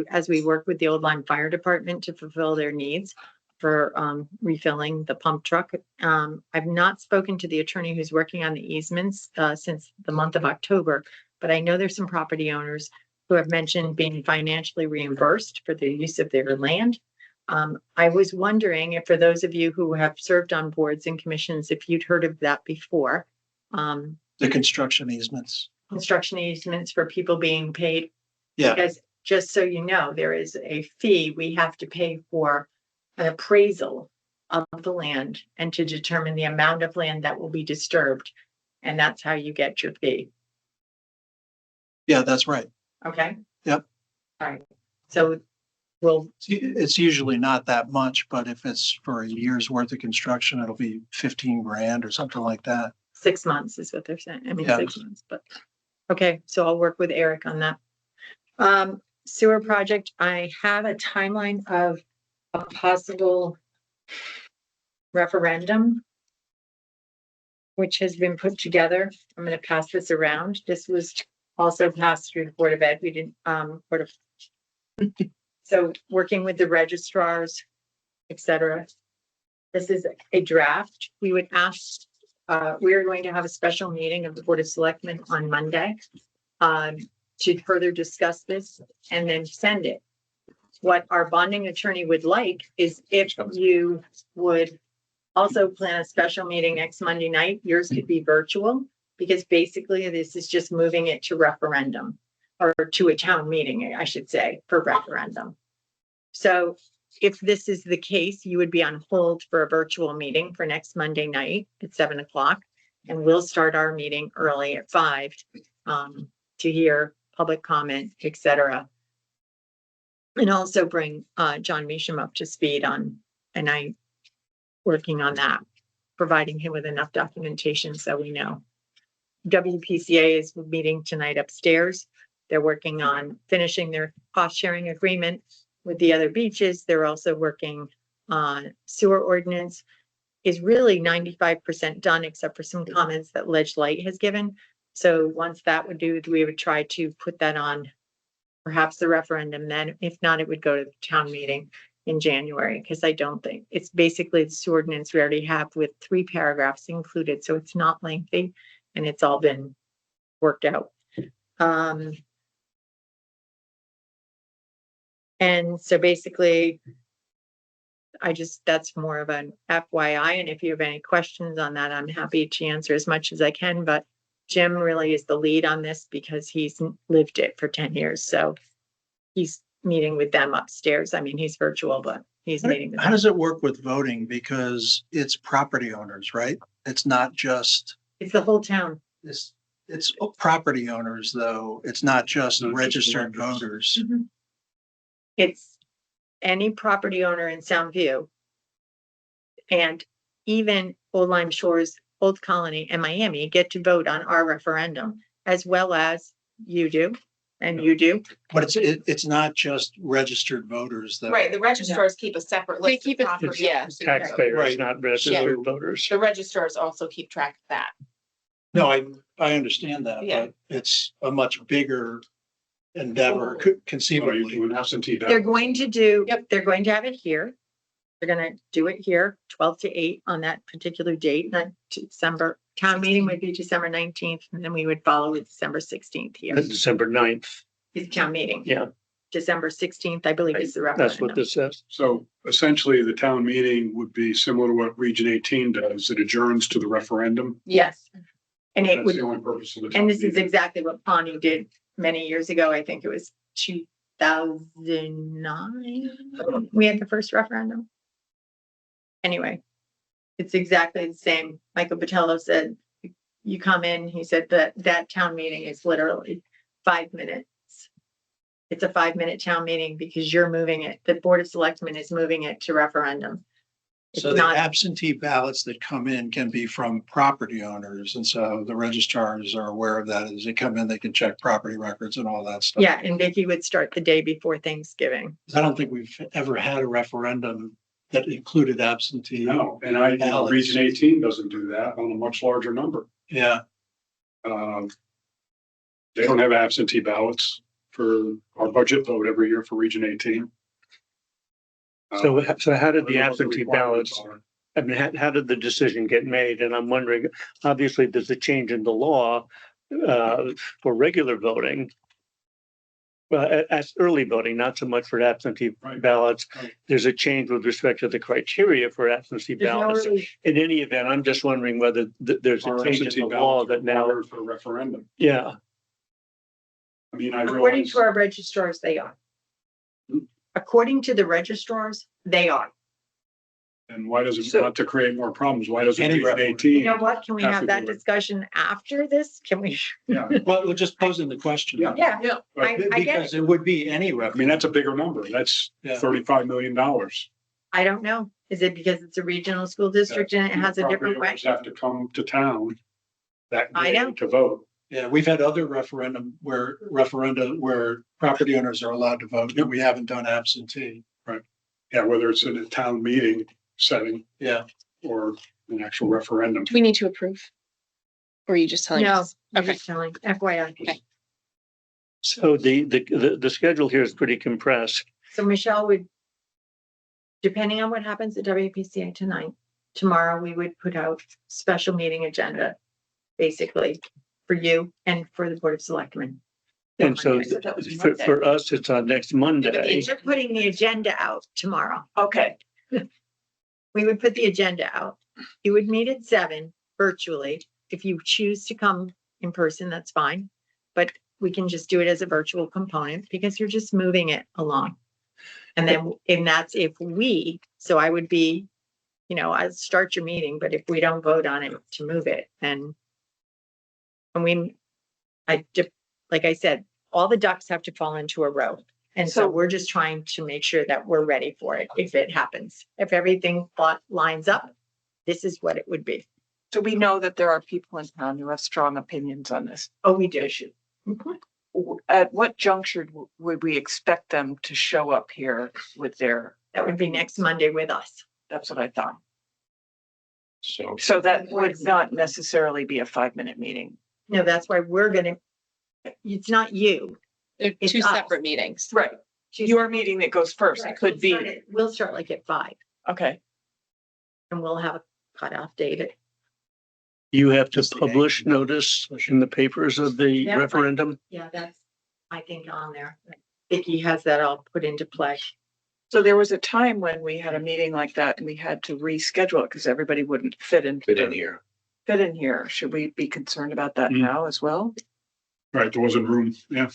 as we work with the Old Lyme Fire Department to fulfill their needs for refilling the pump truck. I've not spoken to the attorney who's working on the easements since the month of October, but I know there's some property owners who have mentioned being financially reimbursed for the use of their land. I was wondering if for those of you who have served on boards and commissions, if you'd heard of that before. The construction easements. Construction easements for people being paid. Yeah, Because just so you know, there is a fee we have to pay for an appraisal of the land and to determine the amount of land that will be disturbed. And that's how you get your fee. yeah, that's right. Okay? Yep. All right. So we'll, It's usually not that much, but if it's for a year's worth of construction, it'll be 15 grand or something like that. 6 months is what they're saying. I mean, Yeah. 6 months, but, okay, so I'll work with Eric on that. Sewer project, I have a timeline of a possible referendum, which has been put together. I'm gonna pass this around. This was also passed through the Board of Ed. We didn't, Board of. So working with the registrars, et cetera. This is a draft. We would ask, we are going to have a special meeting of the Board of Selectmen on Monday to further discuss this and then send it. What our bonding attorney would like is if you would also plan a special meeting next Monday night, yours could be virtual, because basically this is just moving it to referendum or to a town meeting, I should say, for referendum. So if this is the case, you would be on hold for a virtual meeting for next Monday night at 7 o'clock. And we'll start our meeting early at 5 to hear public comment, et cetera. And also bring John Measham up to speed on, and I working on that, providing him with enough documentation so we know. WPCA is meeting tonight upstairs. They're working on finishing their cost sharing agreement with the other beaches. They're also working on sewer ordinance. Is really 95% done, except for some comments that Ledge Light has given. So once that would do, we would try to put that on perhaps the referendum then. If not, it would go to the town meeting in January, because I don't think it's basically the sewer ordinance we already have with 3 paragraphs included, so it's not lengthy and it's all been worked out. And so basically, that's more of an FYI, and if you have any questions on that, I'm happy to answer as much as I can, but Jim really is the lead on this because he's lived it for 10 years, so he's meeting with them upstairs. I mean, he's virtual, but he's meeting with How them. does it work with voting? Because it's property owners, right? It's not just, It's the whole town. it's property owners, though. It's not just Not just registered electors. voters. It's any property owner in Soundview. And even Old Lyme Shores, Old Colony and Miami get to vote on our referendum, as well as you do, and you do. But it's not just registered voters, though. Right, the registrars keep a separate They list. of keep it- property yeah. owners. Taxpayers, Right. not registered voters. The registrars also keep track of that. No, I understand that, Yeah. but it's a much bigger endeavor So you conceivably. do an absentee They're ballot. going to do, they're going to have it here. They're gonna do it here, 12 to 8 on that particular date, not December. Town meeting would be December 19th, and then we would follow with December 16th here. December 9th. Is town meeting. Yeah, December 16th, I believe is the that's what referendum. this says. So essentially, the town meeting would be similar to what Region 18 does. It adjourns to the referendum. Yes. And it That's would, the only purpose of the. town and this is meeting. exactly what Pawnee did many years ago. I think it was 2009. We had the first referendum. Anyway, it's exactly the same. Michael Botello said, you come in, he said that town meeting is literally 5 minutes. It's a 5-minute town meeting because you're moving it. The Board of Selectmen is moving it to referendum. It's So the not, absentee ballots that come in can be from property owners. And so the registrars are aware of that. As they come in, they can check property records and all that stuff. yeah, and Vicky would start the day before Thanksgiving. I don't think we've ever had a referendum that included absentee. No, and ballots. Region 18 doesn't do that on a much larger number. Yeah, They don't have absentee ballots for our budget vote every year for Region 18. So how did the I don't know what absentee requirements ballots, are. I mean, how did the decision get made? And I'm wondering, obviously, there's a change in the law for regular voting. Well, as early voting, not so much for absentee Right. ballots. Right. There's a change with respect to the criteria for absentee There's no ballots. really- In any event, I'm just wondering whether there's a Our change absentee in the law ballots that now, required for referendum. yeah. I mean, I According realize, to our registrars, they are. Hmm. According to the registrars, they are. and why does it, So- not to create more problems, why doesn't Any Region referendum. 18? You know what? Can we Have have to that do it. discussion after this? Can we? Yeah, well, we're just posing the question. Yeah. Yeah, but I get Because it would be any I mean, referendum. that's a bigger number. That's Yeah. $35 million. I don't know. Is it because it's a regional school district and it has a Property different way? owners have to come to town that I day know. to vote. Yeah, we've had other referenda where property owners are allowed to vote, but we haven't done absentee. Yeah, whether it's in a town meeting setting Yeah. or an actual referendum. Do we need to approve? Or are you just telling No, us? I'm Okay. just telling FYI. Okay. So the schedule here is pretty compressed. So Michelle would, depending on what happens at WPCA tonight, tomorrow we would put out special meeting agenda, basically for you and for the Board of Selectmen. And so Monday. That was for, Monday. for us, it's on next Monday. You're putting the agenda out tomorrow. Okay. We would put the agenda out. You would meet at 7 virtually. If you choose to come in person, that's fine. But we can just do it as a virtual component because you're just moving it along. And then, and that's if we, so I would be, I'd start your meeting, but if we don't vote on it to move it, then like I said, all the ducks have to fall into a row. And so So- we're just trying to make sure that we're ready for it if it happens. If everything lines up, this is what it would be. So we know that there are people in town who have strong opinions on this Oh, we do. issue. Mhm. at what juncture would we expect them to show up here with their, That would be next Monday with us. that's what I thought. So So that would not necessarily be a 5-minute meeting. No, that's why we're gonna, it's not you. They're It's two us. separate meetings. Right. Your meeting that goes first, Right, it could be, We'll start like at 5 okay. and we'll have a cutoff date. You have to Just the publish notice in the papers of the Yeah. referendum. Yeah, that's, I think, on there. Vicky has that all put into play. So there was a time when we had a meeting like that and we had to reschedule it because everybody wouldn't fit in. fit in here. Fit in here. Should we be concerned about that Mm. now as well? Right, there wasn't room, yeah.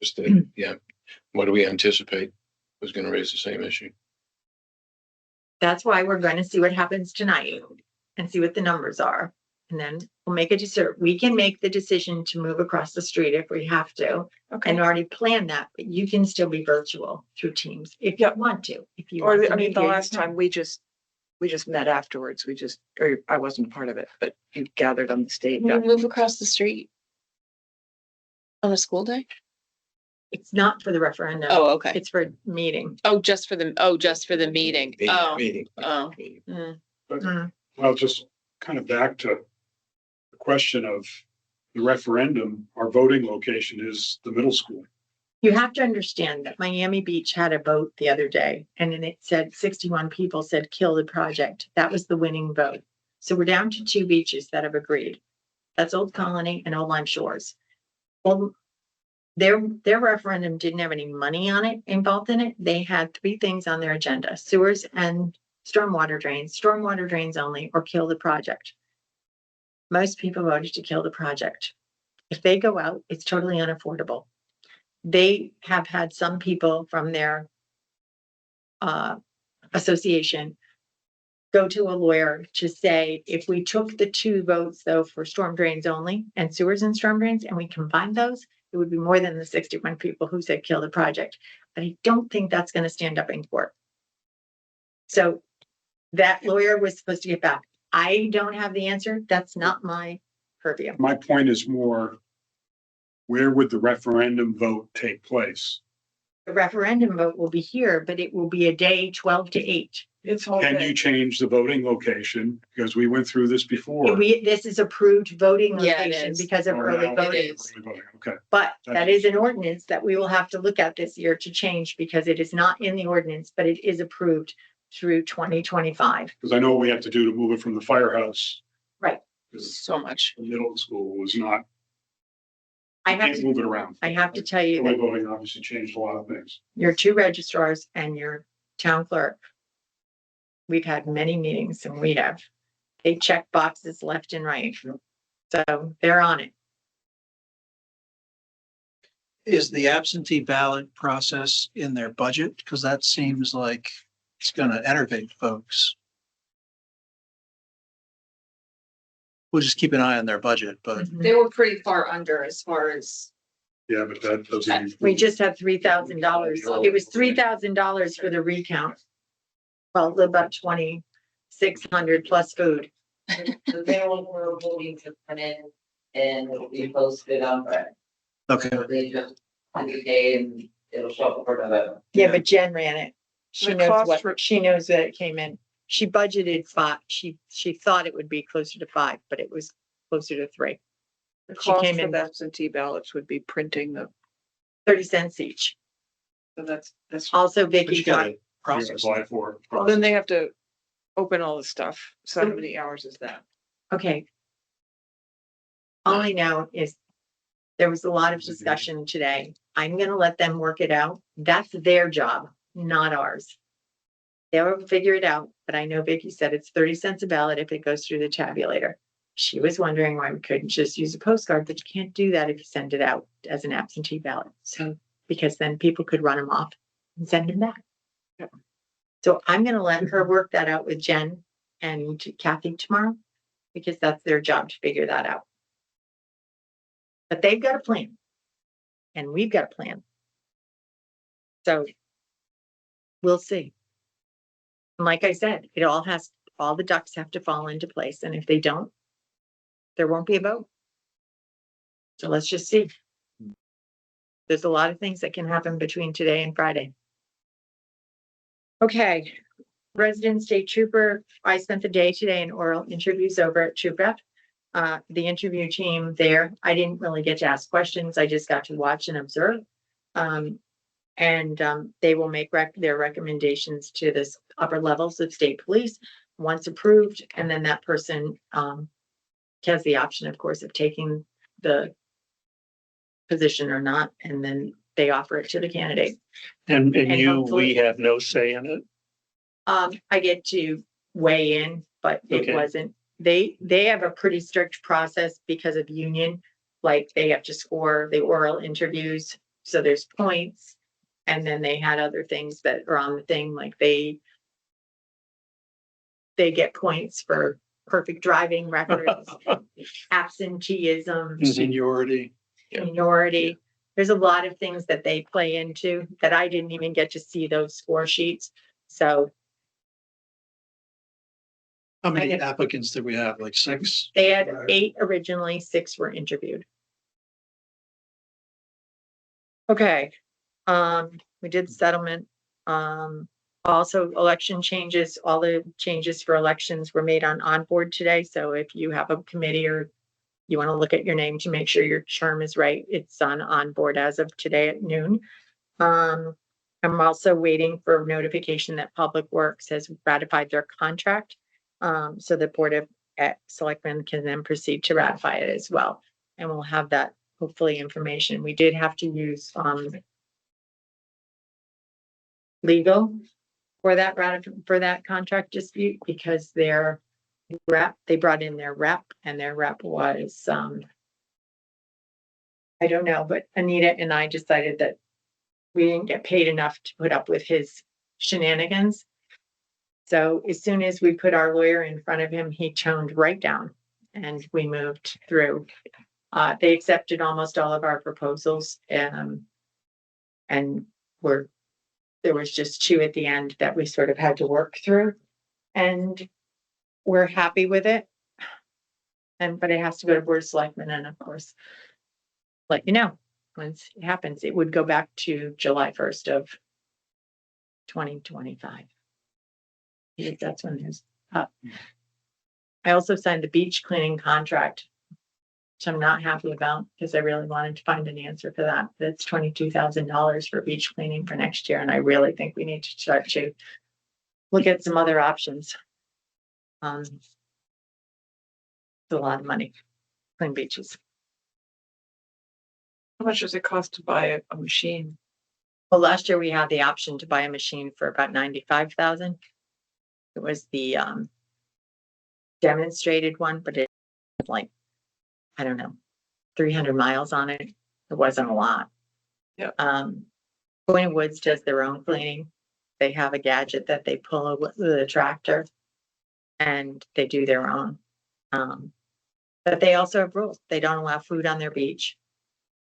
Just the, yeah. What do we anticipate was gonna raise the same issue? That's why we're going to see what happens tonight and see what the numbers are. And then we'll make a decision. We can make the decision to move across the street if we have to Okay. and already plan that, but you can still be virtual through Teams if you want to. If you Or, want to I mean, meet the here, you last can. time we just met afterwards. Or I wasn't part of it, but you gathered on the stage. We move across the street on a school day? It's not for the referendum. Oh, okay. It's for meeting. Just for the meeting. Oh, Meeting. oh. Well, just kind of back to the question of the referendum, our voting location is the middle school. You have to understand that Miami Beach had a vote the other day and then it said 61 people said kill the project. That was the winning vote. So we're down to 2 beaches that have agreed. That's Old Colony and Old Lime Shores. Well, their referendum didn't have any money on it, involved in it. They had 3 things on their agenda: sewers and stormwater drains only, or kill the project. Most people voted to kill the project. If they go out, it's totally unaffordable. They have had some people from their association go to a lawyer to say, if we took the 2 votes though for storm drains only and sewers and storm drains, and we combined those, it would be more than the 61 people who said kill the project. But I don't think that's going to stand up in court. So that lawyer was supposed to get back. I don't have the answer. That's not my purview. My point is more, where would the referendum vote take place? The referendum vote will be here, but it will be a day 12 to 8. It's all Can you good. change the voting location? Because we went through this before. This is approved voting Yeah, it location is. because of Oh, early now voting. is. early voting, okay. But that is an ordinance that we will have to look at this year to change because it is not in the ordinance, but it is approved through 2025. Because I know what we have to do to move it from the firehouse. Right. Because So much. the middle school was not, I you have, can't to- move it around. I have to tell you Early that voting obviously changed a lot of things. your 2 registrars and your town clerk, we've had many meetings and they check boxes left and right. So they're on it. Is the absentee ballot process in their budget? Because that seems like it's gonna enervate folks. We'll just keep an eye on their budget, but They were pretty far under as far as, Yeah, but that doesn't. We just had $3,000. It was $3,000 for the recount. Well, about 2,600 plus food. The barrel we're voting to put in and it'll be posted on Friday. okay. So they just, every day and it'll show up for November. Yeah, but Jen ran it. She The knows cost what, she knows that it came in. She budgeted 5. She thought it would be closer to 5, but it was closer to 3. the She cost came of in absentee ballots would be printing the, 30 cents each. so that's, Also, But Vicky you talked, gotta You process. apply for. well, then they have to open all the stuff. So how many hours is that? okay. All I know is there was a lot of discussion today. I'm gonna let them work it out. That's their job, not ours. They'll figure it out, but I know Vicky said it's 30 cents a ballot if it goes through the tabulator. She was wondering why we couldn't just use a postcard, but you can't do that if you send it out as an absentee ballot. So, because then people could run them off and send them back. Yep. So I'm gonna let her work that out with Jen and Kathy tomorrow, because that's their job to figure that out. But they've got a plan. And we've got a plan. So we'll see. And like I said, all the ducks have to fall into place. And if they don't, there won't be a vote. So let's just see. there's a lot of things that can happen between today and Friday. Okay, resident state trooper, I spent the day today in oral interviews over at Troop Rep. The interview team there, I didn't really get to ask questions. I just got to watch and observe. They will make their recommendations to this upper levels of state police once approved. And then that person has the option, of course, of taking the position or not. And then they offer it to the candidate. And we hopefully- have no say in it. I get to weigh in, but it Okay. wasn't, they have a pretty strict process because of union. Like they have to score the oral interviews, so there's points. And then they had other things that are on the thing, like they get points for perfect driving records, absenteeism, Seniority. seniority. There's a lot of things that they play into that I didn't even get to see those score sheets. So How many I get- applicants did we have? Like 6? they had Right. 8 originally, 6 were interviewed. Okay, we did settlement. Also election changes, all the changes for elections were made on onboard today. So if you have a committee or you want to look at your name to make sure your term is right, it's on board as of today at noon. I'm also waiting for notification that Public Works has ratified their contract. So the Board of Selectmen can then proceed to ratify it as well. And we'll have that hopefully information. We did have to use legal for that contract dispute because their rep, they brought in their rep and their rep was I don't know, but Anita and I decided that we didn't get paid enough to put up with his shenanigans. So as soon as we put our lawyer in front of him, he toned right down and we moved through. They accepted almost all of our proposals and there was just 2 at the end that we sort of had to work through. And we're happy with it. But it has to go to Board of Selectmen and of course, let you know once it happens. It would go back to July 1st of 2025. That's when there's up. I also signed the beach cleaning contract, which I'm not happy about because I really wanted to find an answer for that. That's $22,000 for beach cleaning for next year. And I really think we need to start to look at some other options. It's a lot of money, clean beaches. How much does it cost to buy a machine? Well, last year we had the option to buy a machine for about 95,000. It was the demonstrated one, but it had like, I don't know, 300 miles on it. It wasn't a lot. Yeah. Boyne Woods does their own cleaning. They have a gadget that they pull with the tractor and they do their own. But they also have rules. They don't allow food on their beach.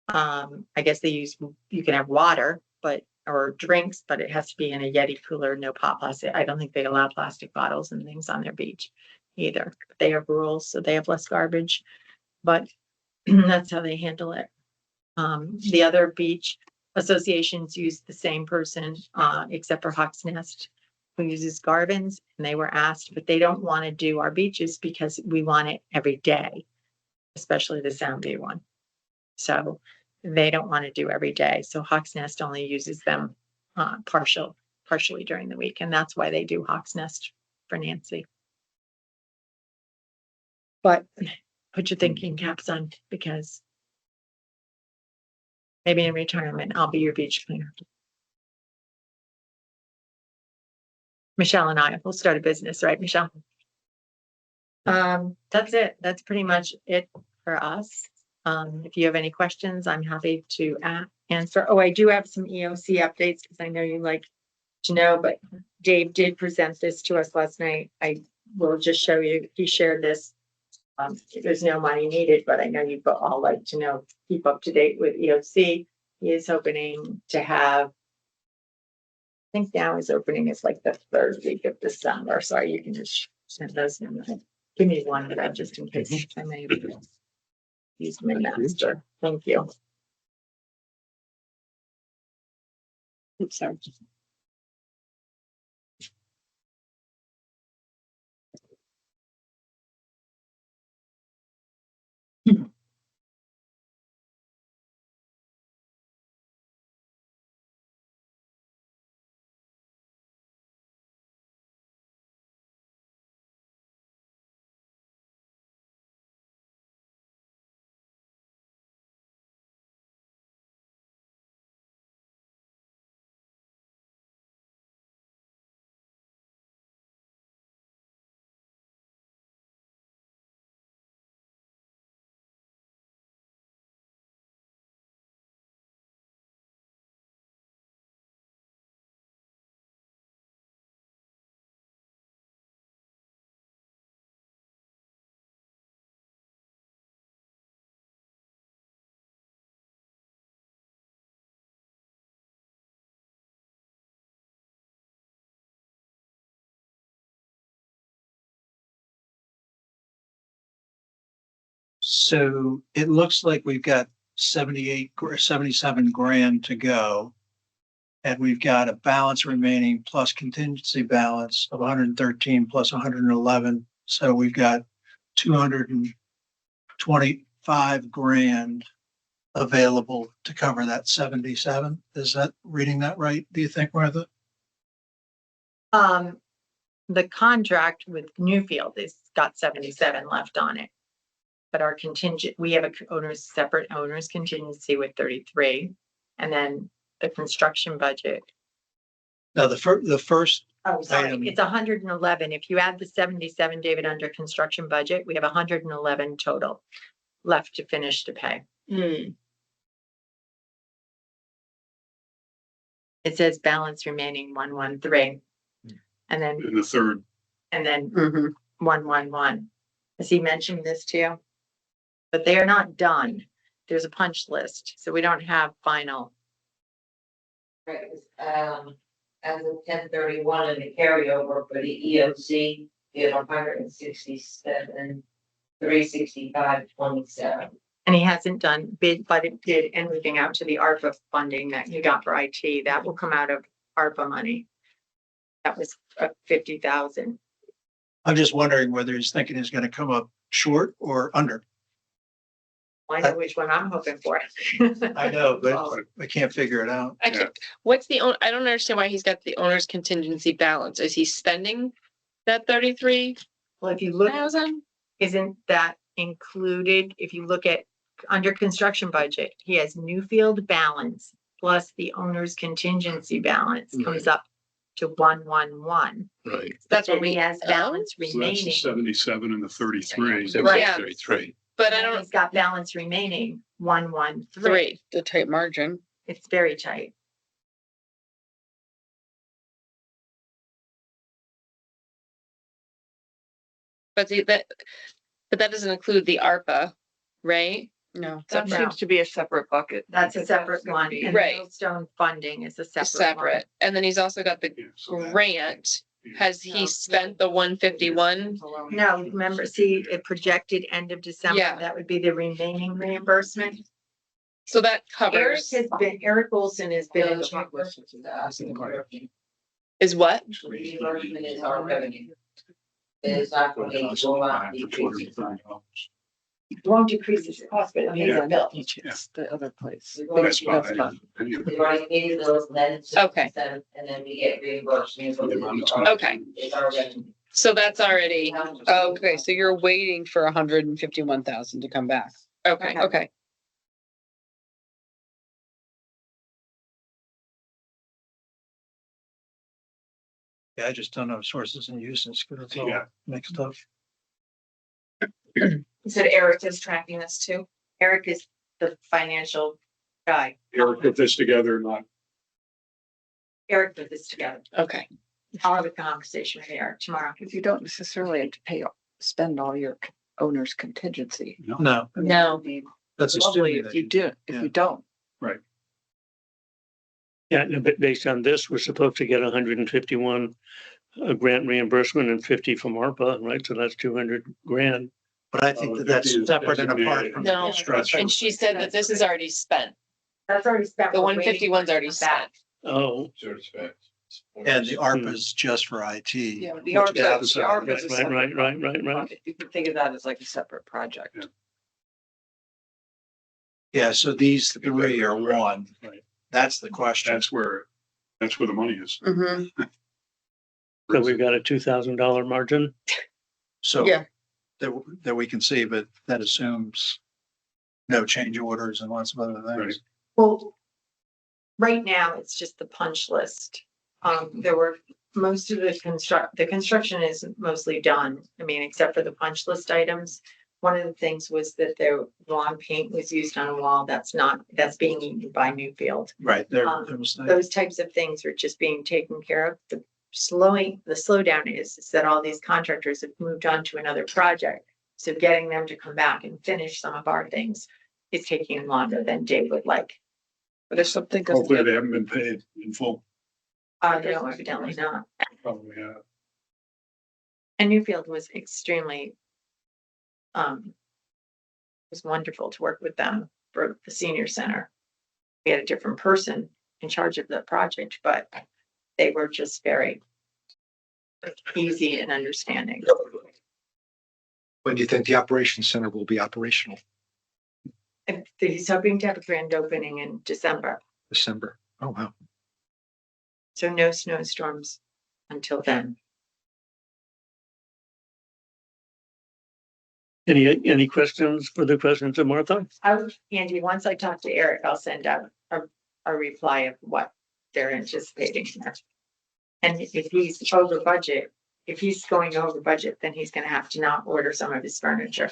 I guess you can have water, or drinks, but it has to be in a Yeti cooler, no pop plastic. I don't think they allow plastic bottles and things on their beach either. They have rules, so they have less garbage, but that's how they handle it. The other beach associations use the same person, except for Hawks Nest, who uses Garvin's, and they were asked, but they don't want to do our beaches because we want it every day, especially the Soundview one. So they don't want to do every day. So Hawks Nest only uses them partially during the week. And that's why they do Hawks Nest for Nancy. But put your thinking caps on because maybe in retirement, I'll be your beach cleaner. Michelle and I will start a business, right, Michelle? That's it. That's pretty much it for us. If you have any questions, I'm happy to answer. Oh, I do have some EOC updates because I know you like to know, but Dave did present this to us last night. I will just show you. He shared this. There's no money needed, but I know you all like to know, keep up to date with EOC. He is hoping to have, I think now his opening is like the 3rd week of December. Sorry, you can just send those in. Give me one, but just in case I may use my master. Thank you. Oops, sorry. So it looks like we've got 78 or 77 grand to go. And we've got a balance remaining plus contingency balance of 113 plus 111. So we've got 225 grand available to cover that 77. Is that reading that right? Do you think, Martha? The contract with Newfield is got 77 left on it. But our contingent, we have separate owners contingency with 33. And then the construction budget. Now, the first, Oh, sorry, Item. it's 111. If you add the 77, David, under construction budget, we have 111 total left to finish to pay. Hmm. It says balance remaining 113. And then, In the third, and then Mhm. 111. Has he mentioned this to you? But they are not done. There's a punch list, so we don't have final. Right, as of 10/31 in the carryover for the EOC, we have 167, 365.27. And he hasn't done bid, but it did anything out to the ARPA funding that you got for IT. That will come out of ARPA money. That was 50,000. I'm just wondering whether he's thinking he's going to come up short or under. I know which one I'm hoping for. I know, but I can't figure it out. I can't, what's the, I don't understand why he's got the owner's contingency balance. Is he spending that 33,000? Well, if you look, isn't that included? If you look at under construction budget, he has Newfield balance plus the owner's contingency balance comes up to 111. Right. That's what Then he we, has oh, balance so that's the remaining. 77 and the 33. Right. 33. but I Then don't, he's got balance remaining 113. three. The tight margin. It's very tight. But that doesn't include the ARPA, right? No. That No. seems to be a separate bucket. That's a separate one. And Right. Millstone funding is a separate one. Separate. And then he's also got the Yeah, so that- grant. Has No. he spent the 151? No, remember, see, it projected end of December. Yeah. That would be the remaining reimbursement. So that Eric Olson has been in. is what? Reimbursement is our revenue. It's not going to go out. It won't decrease its cost, but it pays Yeah. our bill. It's the other place. That's That's fine. fine. We already paid the bills, and then it's Okay. 67, and then we get reimbursement. for the- Okay. It's our revenue. So that's already, Okay, so you're waiting for 151,000 to come back. okay. Yeah, I just don't know sources and uses because it's all Yeah. mixed up. You said Eric is tracking this too? Eric is the financial guy. Eric put this together, not, Eric put this together. Okay. I'll have a conversation with Eric tomorrow. Because you don't necessarily have to spend all your owner's contingency. No, No. I mean, that's lovely assuming if you that. do, if Yeah. you don't. Yeah, no, but based on this, we're supposed to get 151 grant reimbursement and 50 from ARPA, right? So that's 200 grand. But I think that that's 50 is separate and apart designated. from No. the construction. And she said that this is already spent. That's already spent. The We're waiting 151's for it already to come back. spent. Oh, And the ARPA is just for IT. Yeah, the which is ARPA, the outside. ARPA is a Right, separate right. project. You can think of that as like a separate project. Yeah. Yeah, so these three are one. Right. That's the question. That's where the money is. Mm-hmm. so we've got a $2,000 margin. So Yeah. that we can see, but that assumes no change orders and lots of other things. Well, right now, it's just the punch list. There were, most of the construction is mostly done. I mean, except for the punch list items. One of the things was that the wrong paint was used on a wall. That's being eaten by Newfield. Right, there Um, was that. Those types of things are just being taken care of. The slowdown is that all these contractors have moved on to another project. So getting them to come back and finish some of our things is taking longer than Dave would like. But if something doesn't Hopefully get, they haven't been paid in full. No, evidently not. Probably, And Newfield was extremely, it was wonderful to work with them for the senior center. We had a different person in charge of the project, but they were just very easy and understanding. When do you think the operations center will be operational? And he's hoping to have a grand opening in December, December? Oh, wow. so no snowstorms until then. Any questions, further questions of Martha? Andy, once I talk to Eric, I'll send out a reply of what they're anticipating. And if he's over budget, if he's going over budget, then he's gonna have to not order some of his furniture.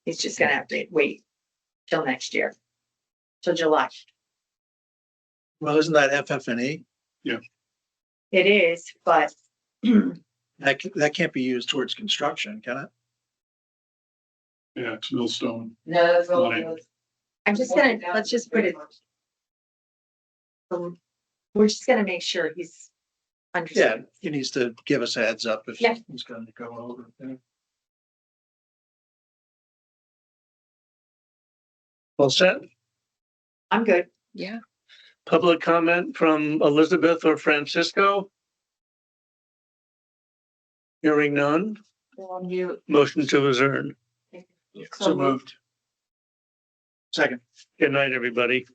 He's just gonna have to wait till next year, till July. Well, isn't that FF&E? It is, but That can't be used towards construction, can it? yeah, it's Millstone. No, that's all. Right. I'm just gonna, let's just put it. We're just gonna make sure he's Yeah, understands. he needs to give us a heads up if Yeah. he's going to go over. Yeah. Well set. I'm good. Yeah. Public comment from Elizabeth or Francisco? Hearing none. Motion to adjourn. So moved. Second. Good night, everybody.